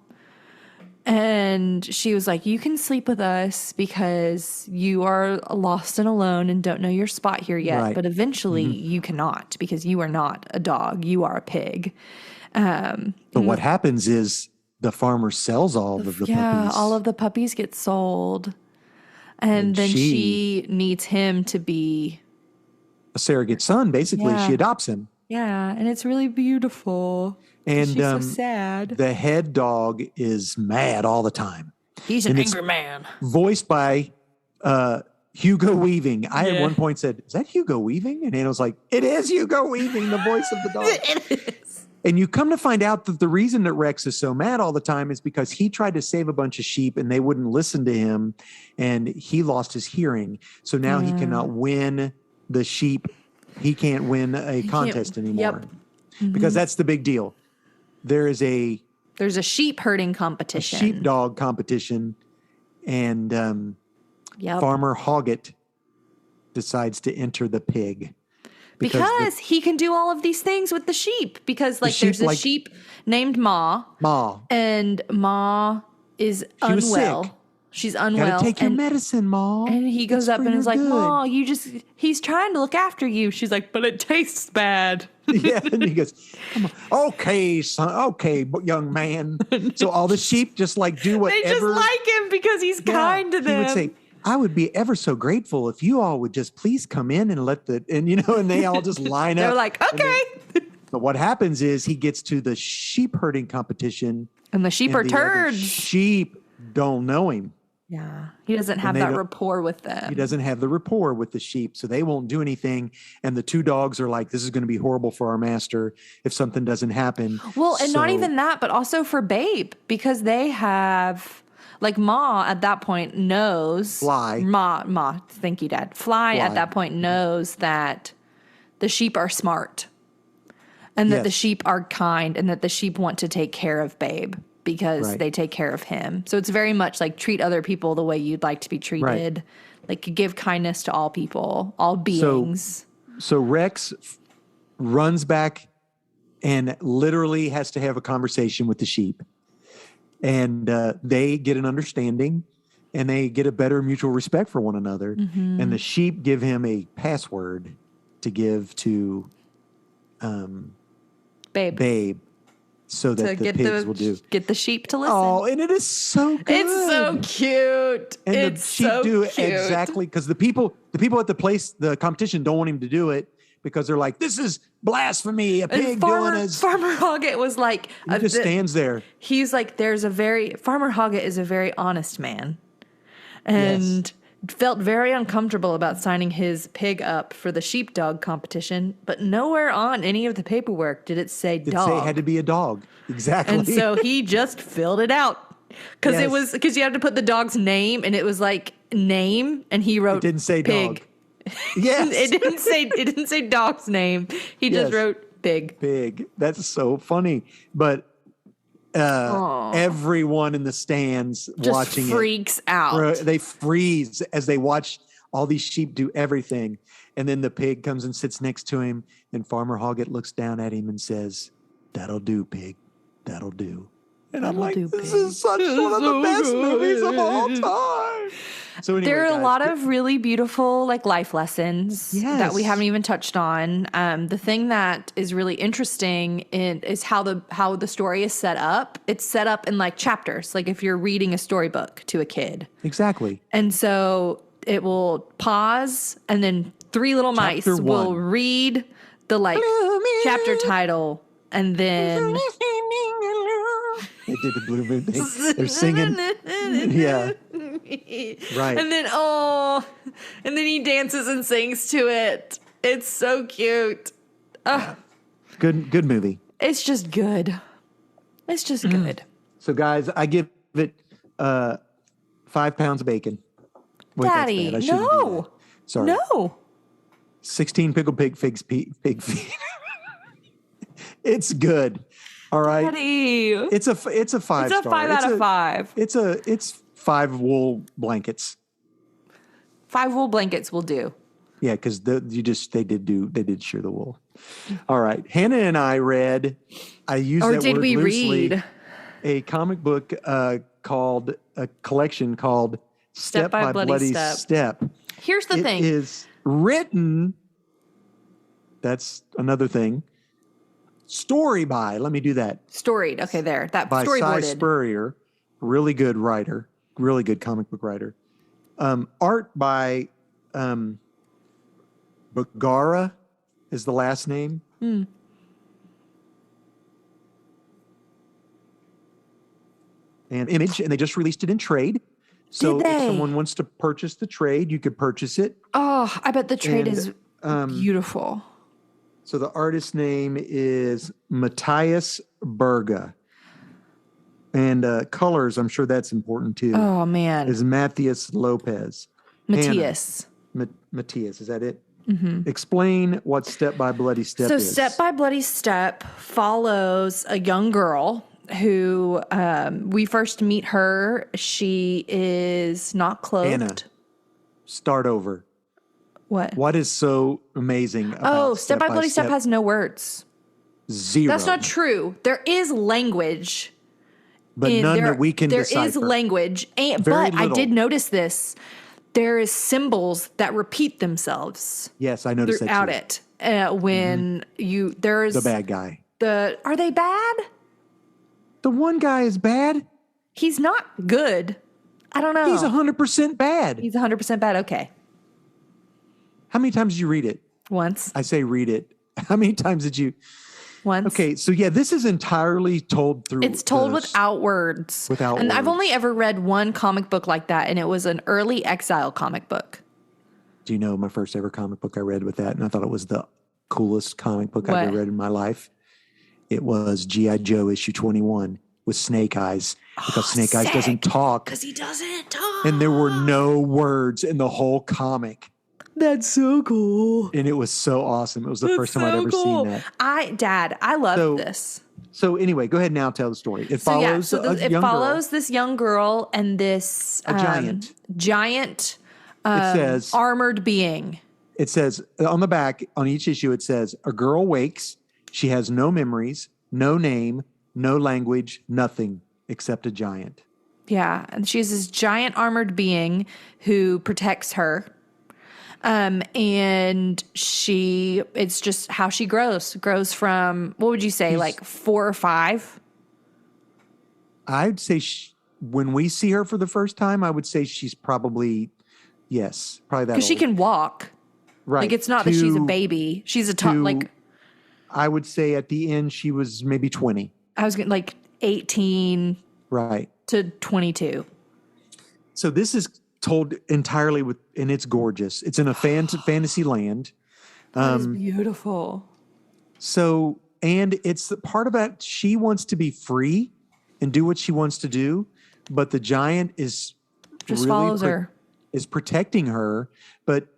And she was like, you can sleep with us because you are lost and alone and don't know your spot here yet. Right. But eventually you cannot, because you are not a dog. You are a pig. But what happens is the farmer sells all of the Yeah, puppies. all of the puppies get sold. And then she needs him to be, a surrogate son, basically. Yeah. She adopts him. yeah. And it's really beautiful. And She's so sad. the head dog is mad all the time. He's an and it's- angry man. Voiced by Hugo Weaving. I at Yeah. one point said, is that Hugo Weaving? And Anna was like, it is Hugo Weaving, the voice of the dog. It is. And you come to find out that the reason that Rex is so mad all the time is because he tried to save a bunch of sheep and they wouldn't listen to him, and he lost his hearing. So now he cannot win the sheep. He can't win a contest anymore. Yep. Because that's the big deal. There is a There's a sheep herding competition. sheepdog competition, and Yep. Farmer Hoggett decides to enter the pig. Because he can do all of these things with the sheep. Because like sheep, there's a like- sheep named Ma, Ma, and Ma is She was unwell. sick. She's unwell. gotta take your and, medicine, Ma. and he goes It's up for and your is like, good." Ma, he's trying to look after you. She's like, but it tastes bad. Yeah, and he goes, "Come on. Okay, son. Okay, young man." So all the sheep just like do They whatever. just like him because he's Yeah. kind to them. He would say, "I would be ever so grateful if you all would just please come in and let the," and and they all just line up. They're like, And okay. But what happens is he gets to the sheep herding competition. And the sheep and are the other turds. sheep don't know him. Yeah. He doesn't have they that don't- rapport with them. He doesn't have the rapport with the sheep, so they won't do anything. And the two dogs are like, "This is going to be horrible for our master if something doesn't happen." Well, and not So- even that, but also for Babe, because they have like Ma at that point knows Fly. Ma, thank you, Dad. Fly at Fly. that point knows that the sheep are smart and that the Yes. sheep are kind and that the sheep want to take care of Babe because Right. they take care of him. So it's very much like treat other people the way you'd like to be treated. Like give kindness to all people, all beings. So Rex runs back and literally has to have a conversation with the sheep. and they get an understanding, and they get a better mutual respect for one another. Mm-hmm. And the sheep give him a password to give to Babe, so that the pigs will do. Get the sheep to listen. Oh, and it is so good. It's so cute. And it's the sheep so do cute. exactly because the people at the competition don't want him to do it because they're like, this is blasphemy. A pig doing his. Farmer Hoggett was like, He just stands there. He's like, Farmer Hoggett is a very honest man, and felt very uncomfortable about signing his pig up for the sheepdog competition, but nowhere on any of the paperwork did it say dog. It had to be a dog. Exactly. And so he just filled it out because you had to put the dog's name, and it was like name, and he wrote It didn't say pig. dog. Yes. it didn't say dog's name. He just wrote pig. Pig. That's so funny. But everyone in the stands Just watching freaks out. They freeze as they watch all these sheep do everything. And then the pig comes and sits next to him, and Farmer Hoggett looks down at him and says, "That'll do, pig. That'll do." And I'm like, this is such one of the best movies of all time. So anyway, there are guys, a lot of really beautiful like life lessons that we haven't even touched on. The thing that is really interesting is how the story is set up. It's set up in like chapters, like if you're reading a storybook to a kid. Exactly. And so it will pause, and then three little mice will read the like chapter title, and then they did the blue moon thing. They're singing. Yeah. Right. And then he dances and sings to it. It's so cute. Good movie. It's just good. It's just good. So guys, I give it 5 pounds of bacon. Wait, Daddy, that's bad. I shouldn't do that. Sorry. No. 16 pickled pig feet. It's good. All right. Daddy. It's a 5 It's a star. 5 out of 5. It's 5 wool blankets. 5 wool blankets will do. Yeah, because they did share the wool. All right. Hannah and I read, I used that did word we loosely, read a comic book called a collection called Step by Bloody Step. Here's the thing. It is written, that's another thing, story by, let me do that. Storied. Okay, there. That By Cy storyboarded. Spurrier, really good writer, really good comic book writer. Art by Bagara is the last name. And Image, and they just released it in trade. So if someone wants to purchase the trade, you could purchase it. Oh, I bet the trade is beautiful. So the artist's name is Matthias Berga. And colors, I'm sure that's important too. Oh, man. Is Matthias Lopez. Matthias. Matthias, is that it? Mm-hmm. Explain what Step by Bloody Step is. So Step by Bloody Step follows a young girl who we first meet her. She is not clothed. Anna, start over. What? What is so amazing about Step by Bloody Step has no words. Zero. That's not true. There is language. But none that we can decipher. There is language. But I did notice this. There is symbols that repeat themselves. Yes, I noticed throughout that too. it. When there's the bad guy. Are they bad? The one guy is bad. He's not good. I don't know. He's 100% bad. He's 100% bad. Okay. How many times did you read it? Once. I say read it. How many times did you? Once. Okay, so yeah, this is entirely told through. It's told without words. Without and words. I've only ever read one comic book like that, and it was an early Exile comic book. Do you know my first ever comic book I read with that? And I thought it was the coolest comic book I've ever read in my life. It was G.I. Joe issue 21 with Snake Eyes, because Snake Eyes doesn't talk. Because he doesn't talk. And there were no words in the whole comic. That's so cool. And it was so awesome. It was the first time I'd ever seen that. I love this. So anyway, go ahead and now tell the story. It follows this young girl and this giant it says, armored being. It says on the back, on each issue, it says, a girl wakes. She has no memories, no name, no language, nothing. except a giant. Yeah, and she's this giant armored being who protects her. And it's just how she grows from, what would you say, like 4 or 5? I'd say when we see her for the first time, I would say she's probably, yes, probably that Because she old. can walk. Right. Like, it's not that she's a baby. She's a like, I would say at the end, she was maybe 20. I was getting like 18 Right. to 22. So this is told entirely and it's gorgeous. It's in a fantasy land. That is beautiful. So, and it's part of it. She wants to be free and do what she wants to do, but the giant is Just follows her. Is protecting her, but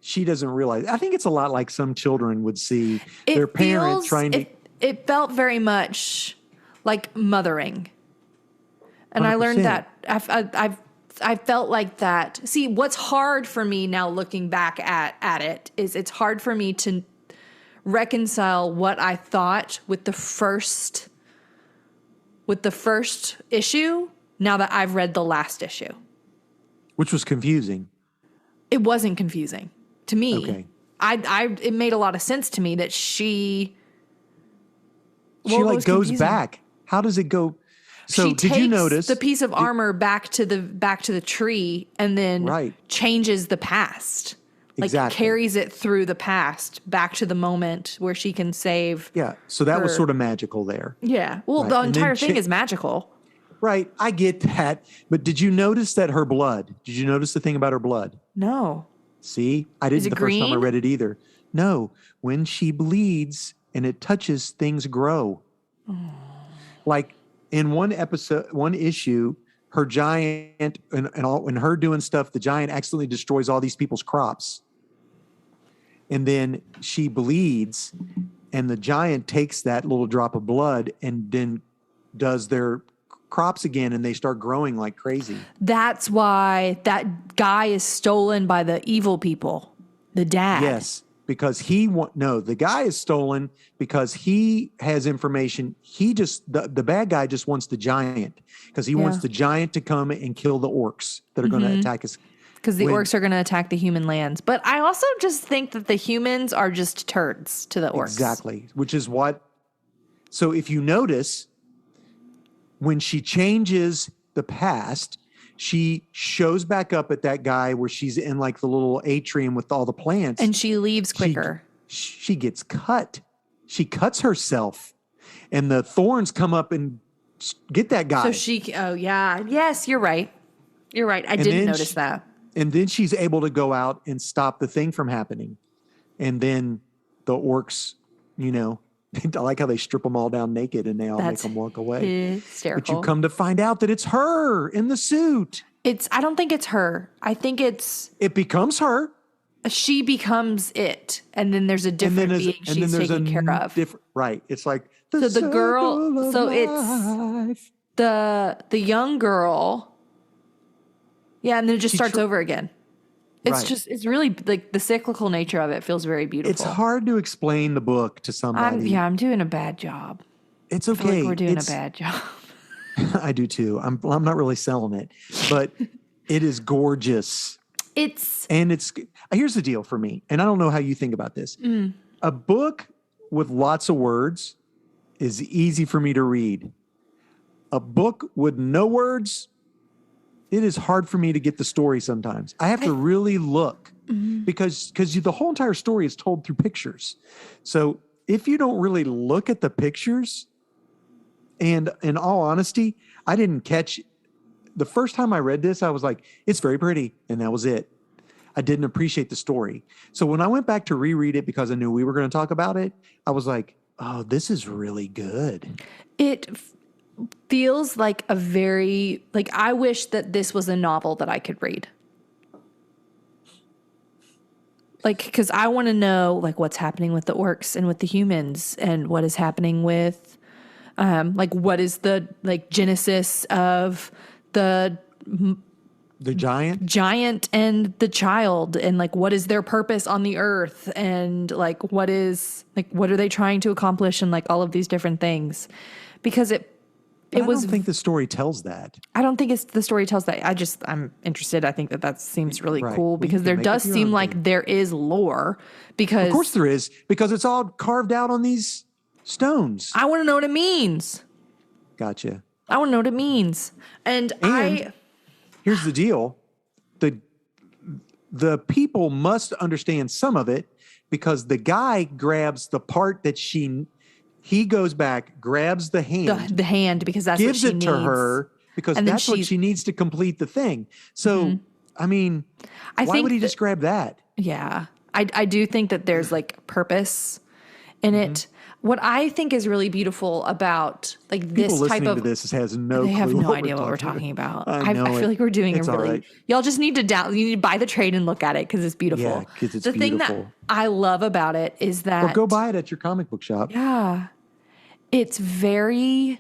she doesn't realize. I think it's a lot like some children would see their parents trying to. It felt very much like mothering, and I learned 100%. that I felt like that. See, what's hard for me now, looking back at it, is it's hard for me to reconcile what I thought with the first issue. Now that I've read the last issue, Which was confusing. it wasn't confusing to me. Okay. It made a lot of sense to me that she She was goes confusing? back. How does it go? So She did takes you notice the piece of armor back to the tree and then Right. changes the past. Like Exactly. carries it through the past back to the moment where she can save. Yeah. So that was her- sort of magical there. Yeah. Well, Right. the And then entire thing is magical. Right. I get that. But did you notice that her blood? Did you notice the thing about her blood? No. See, I didn't it the first time I green? read it either. No, when she bleeds and it touches, things grow. Like in one issue, her giant and her doing stuff, the giant accidentally destroys all these people's crops. And then she bleeds, and the giant takes that little drop of blood and then does their crops again, and they start growing like crazy. That's why that guy is stolen by the evil people. The dad. Yes, because the guy is stolen because he has information. The bad guy just wants the giant because he wants Yeah. the giant to come and kill the orcs that are going to attack us. Because the when- orcs are going to attack the human lands. But I also just think that the humans are just turds to the orcs. Exactly, which is what. So if you notice, when she changes the past, she shows back up at that guy where she's in like the little atrium with all the plants. And she leaves quicker. She gets cut. She cuts herself, and the thorns come up and get that guy. Oh yeah. Yes, you're right. You're right. I didn't then notice that. And then she's able to go out and stop the thing from happening. And then the orcs, I like how they strip them all down naked and they all That's make them walk away. hysterical. But you come to find out that it's her in the suit. I don't think it's her. I think It becomes her. she becomes it. And then there's a different being she's taking care of. Right. It's like So the girl- circle of so it's- life. The young girl. Yeah, and then it just starts over again. Right. It's really like the cyclical nature of it feels very beautiful. It's hard to explain the book to somebody. I'm doing a bad job. It's I feel okay. like we're doing a bad job. I do too. I'm not really selling it, but it is gorgeous. And here's the deal for me, and I don't know how you think about this. A book with lots of words is easy for me to read. A book with no words, it is hard for me to get the story sometimes. I have to really look because the whole entire story is told through pictures. So if you don't really look at the pictures, and in all honesty, I didn't catch the first time I read this, I was like, it's very pretty. And that was it. I didn't appreciate the story. So when I went back to reread it because I knew we were going to talk about it, I was like, oh, this is really good. It feels like I wish that this was a novel that I could read. Like, because I want to know like what's happening with the orcs and with the humans and what is happening with, what is the genesis of the giant and the child, and like what is their purpose on the earth, and what are they trying to accomplish, and like all of these different things, because it But I don't think the story tells that. I don't think it's the story tells that. I'm interested. I think that seems really Right. cool Well, you because can there make does up your seem own like thing. there is lore because Of course there is, because it's all carved out on these stones. I want to know what it means. Gotcha. I want to know what it means. And Here's the deal. The people must understand some of it because the guy grabs the part that he goes back, grabs the hand, the hand, because that's gives what she it needs. to her because And then that's what she needs to complete the thing. So, I mean, I why think would he just grab that? Yeah. I do think that there's like purpose in Mm-hmm. it. What I think is really beautiful about like People this type listening of to this has no they clue have no what idea we're what we're talking about. I I know feel it. like we're doing It's a all really right. y'all just need to you need to buy the trade and look at it because it's beautiful. Yeah, 'cause it's the thing that beautiful. I love about it is that Or go buy it at your comic book shop. yeah, it's very.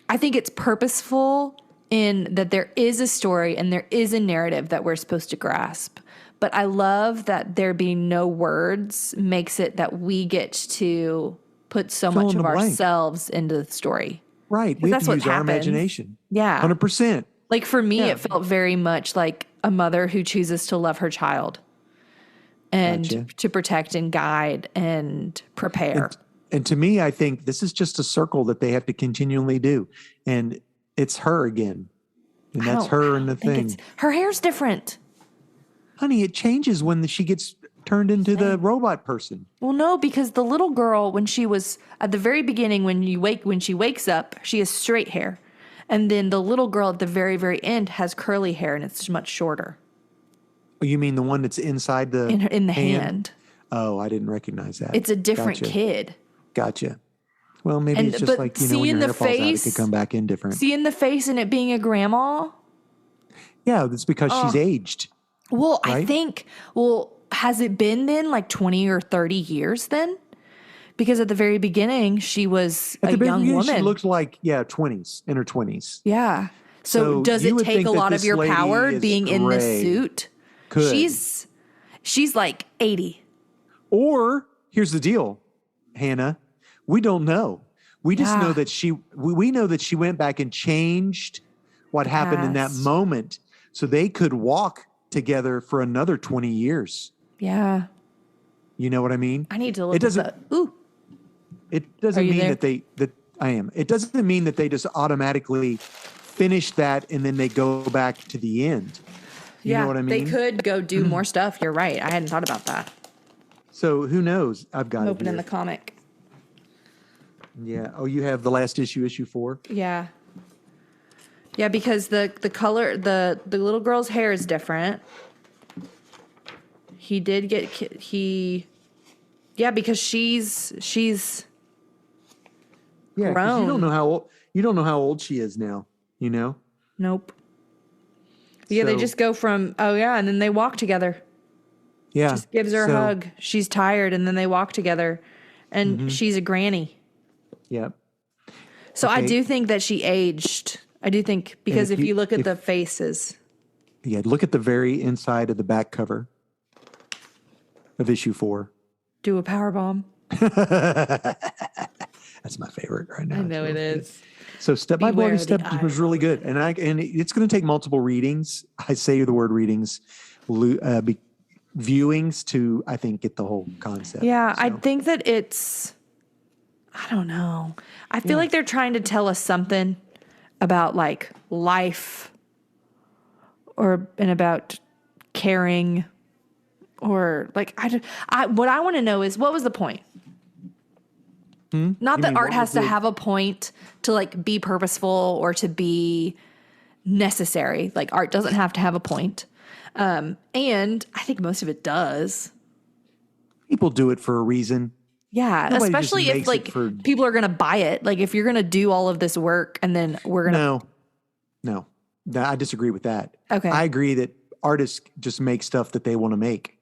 I think it's purposeful in that there is a story and there is a narrative that we're supposed to grasp. But I love that there being no words makes it that we get to put so Fill much in of the blank. ourselves into the story. Right. We have that's to what use our happens. imagination. Yeah. 100%. Like for me, Yeah. it felt very much like a mother who chooses to love her child and Gotcha. to protect and guide and prepare. And to me, I think this is just a circle that they have to continually do. And it's her again. And I that's don't- her I and the don't think thing. her hair's different. Honey, it changes when she gets turned into the robot person. Well, no, because the little girl, when she was at the very beginning, when she wakes up, she has straight hair. And then the little girl at the very, very end has curly hair and it's much shorter Oh, you mean the one that's inside the in the hand. Oh, I didn't recognize that. It's a different Gotcha. kid. Gotcha. Well, maybe And- it's just but like, when seeing your the hair falls out, it face- could come back in different. Seeing the face and it being a grandma. Yeah, that's because she's aged. Well, I Right? think, has it been then like 20 or 30 years then? Because at the very beginning, she was At a the very young beginning, woman. she looked like, 20s, in her 20s. Yeah. So So does you it would take think a that lot of this your lady power is being in this gray. suit? Could. She's like 80. Or here's the deal, Hannah, we don't know. We just Yeah. know that we know that she went back and changed what happened in that Past. moment so they could walk together for another 20 years. Yeah. You know what I mean? I need to look It at doesn't that. Ooh. it doesn't you mean there? that I am. It doesn't mean that they just automatically finish that and then they go back to the end. You know what I mean? They could go do more stuff. You're right. I hadn't thought about that. So who knows? I've got I'm it opening here. the comic. Yeah. Oh, you have the last issue 4? Yeah. Yeah, because the color, the little girl's hair is different. He did get, yeah, because she's Yeah, 'cause you grown. don't know how old she is now, you know? Nope. Yeah, they So- just go from, oh yeah, and then they walk together. Yeah. Just gives her a so- hug. She's tired, and then they walk together. And she's a granny. Yeah. So I Okay. do think that she aged. I do think, because if if you- you look at if- the faces. Yeah. Look at the very inside of the back cover of issue 4. Do a power bomb. That's my favorite right now. I know it It's is. So Step by Beware Bloody the Step was really good. And it's going to take multiple readings. I say the word readings, viewings to, I think, get the whole concept. Yeah, I So, think that I don't know. I feel like they're trying to tell us something about like life and about caring or like, what I want to know is what was the point? Not You that mean, art what has was to the- have a point to like be purposeful or to be necessary. Like art doesn't have to have a point. And I think most of it does. people do it for a reason. Yeah, Nobody just especially if makes it like for- people are going to buy it. Like if you're going to do all of this work and then we're going to No, I disagree with that. Okay. I agree that artists just make stuff that they want to make.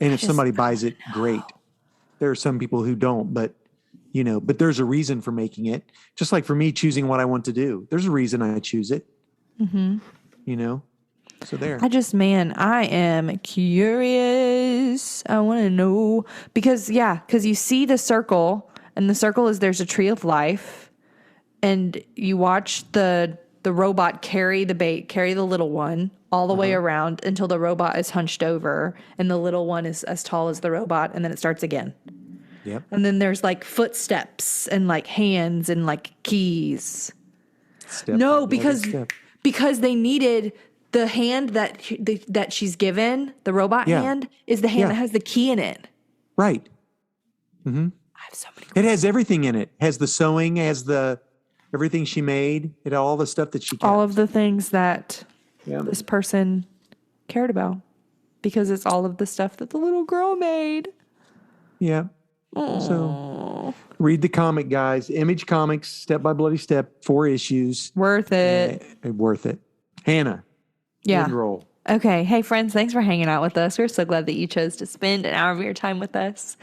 And if somebody buys it, great. There are some people who don't, but but there's a reason for making it. Just like for me choosing what I want to do, there's a reason I choose it. So there. I am curious. I want to know because you see the circle And the circle is there's a tree of life, and you watch the robot carry the little one all the way around until the robot is hunched over and the little one is as tall as the robot, and then it starts again. Yep. And then there's like footsteps and like hands and like keys. Step No, by because step. they needed the hand that she's given, the robot Yeah. hand, is the hand Yeah. that has the key in it. Right. I have so many. It has everything in it. Has the sewing, has the everything she made, it all the stuff that she kept. All of the things that Yeah. this person cared about, because it's all of the stuff that the little girl made. Yeah. So read the comic, guys. Image Comics, Step by Bloody Step, 4 issues. Worth it. Worth it. Hannah. Yeah. End roll. Okay. Hey, friends, thanks for hanging out with us. We're so glad that you chose to spend an hour of your time with us.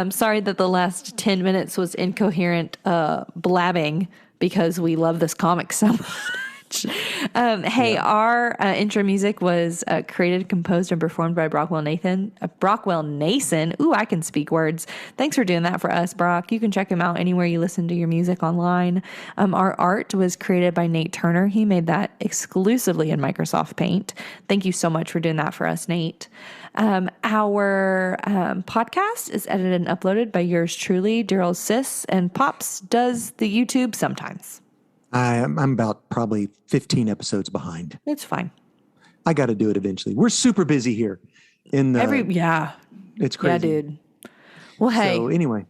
Sorry that the last 10 minutes was incoherent blabbing because we love this comic so much. Our intro music was created, composed, and performed by Brockwell Nason. Ooh, I can speak words. Thanks for doing that for us, Brock. You can check him out anywhere you listen to your music online. Our art was created by Nate Turner. He made that exclusively in Microsoft Paint. Thank you so much for doing that for us, Nate. Our podcast is edited and uploaded by yours truly, Daryl Sis, and Pops does the YouTube sometimes. I'm about probably 15 episodes behind. It's fine. I got to do it eventually. We're super busy here. It's crazy. Yeah, dude. Well, hey, So anyway,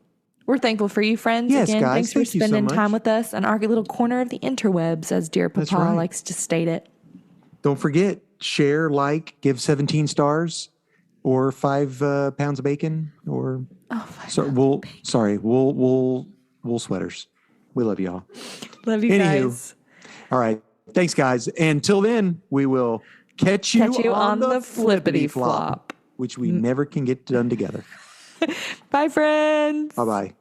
we're thankful for you, friends. Yes, Again, guys, thanks for thank you so spending much. time with us on our little corner of the interwebs, as dear Papa right. likes to state it. don't forget, share, like, give 17 stars or 5 pounds of bacon or wool sweaters. We love y'all. Love you Anywho. guys. All right. Thanks, guys. Until then, we will catch you on the flippity flop. which we never can get done together. Bye, friends. Bye-bye.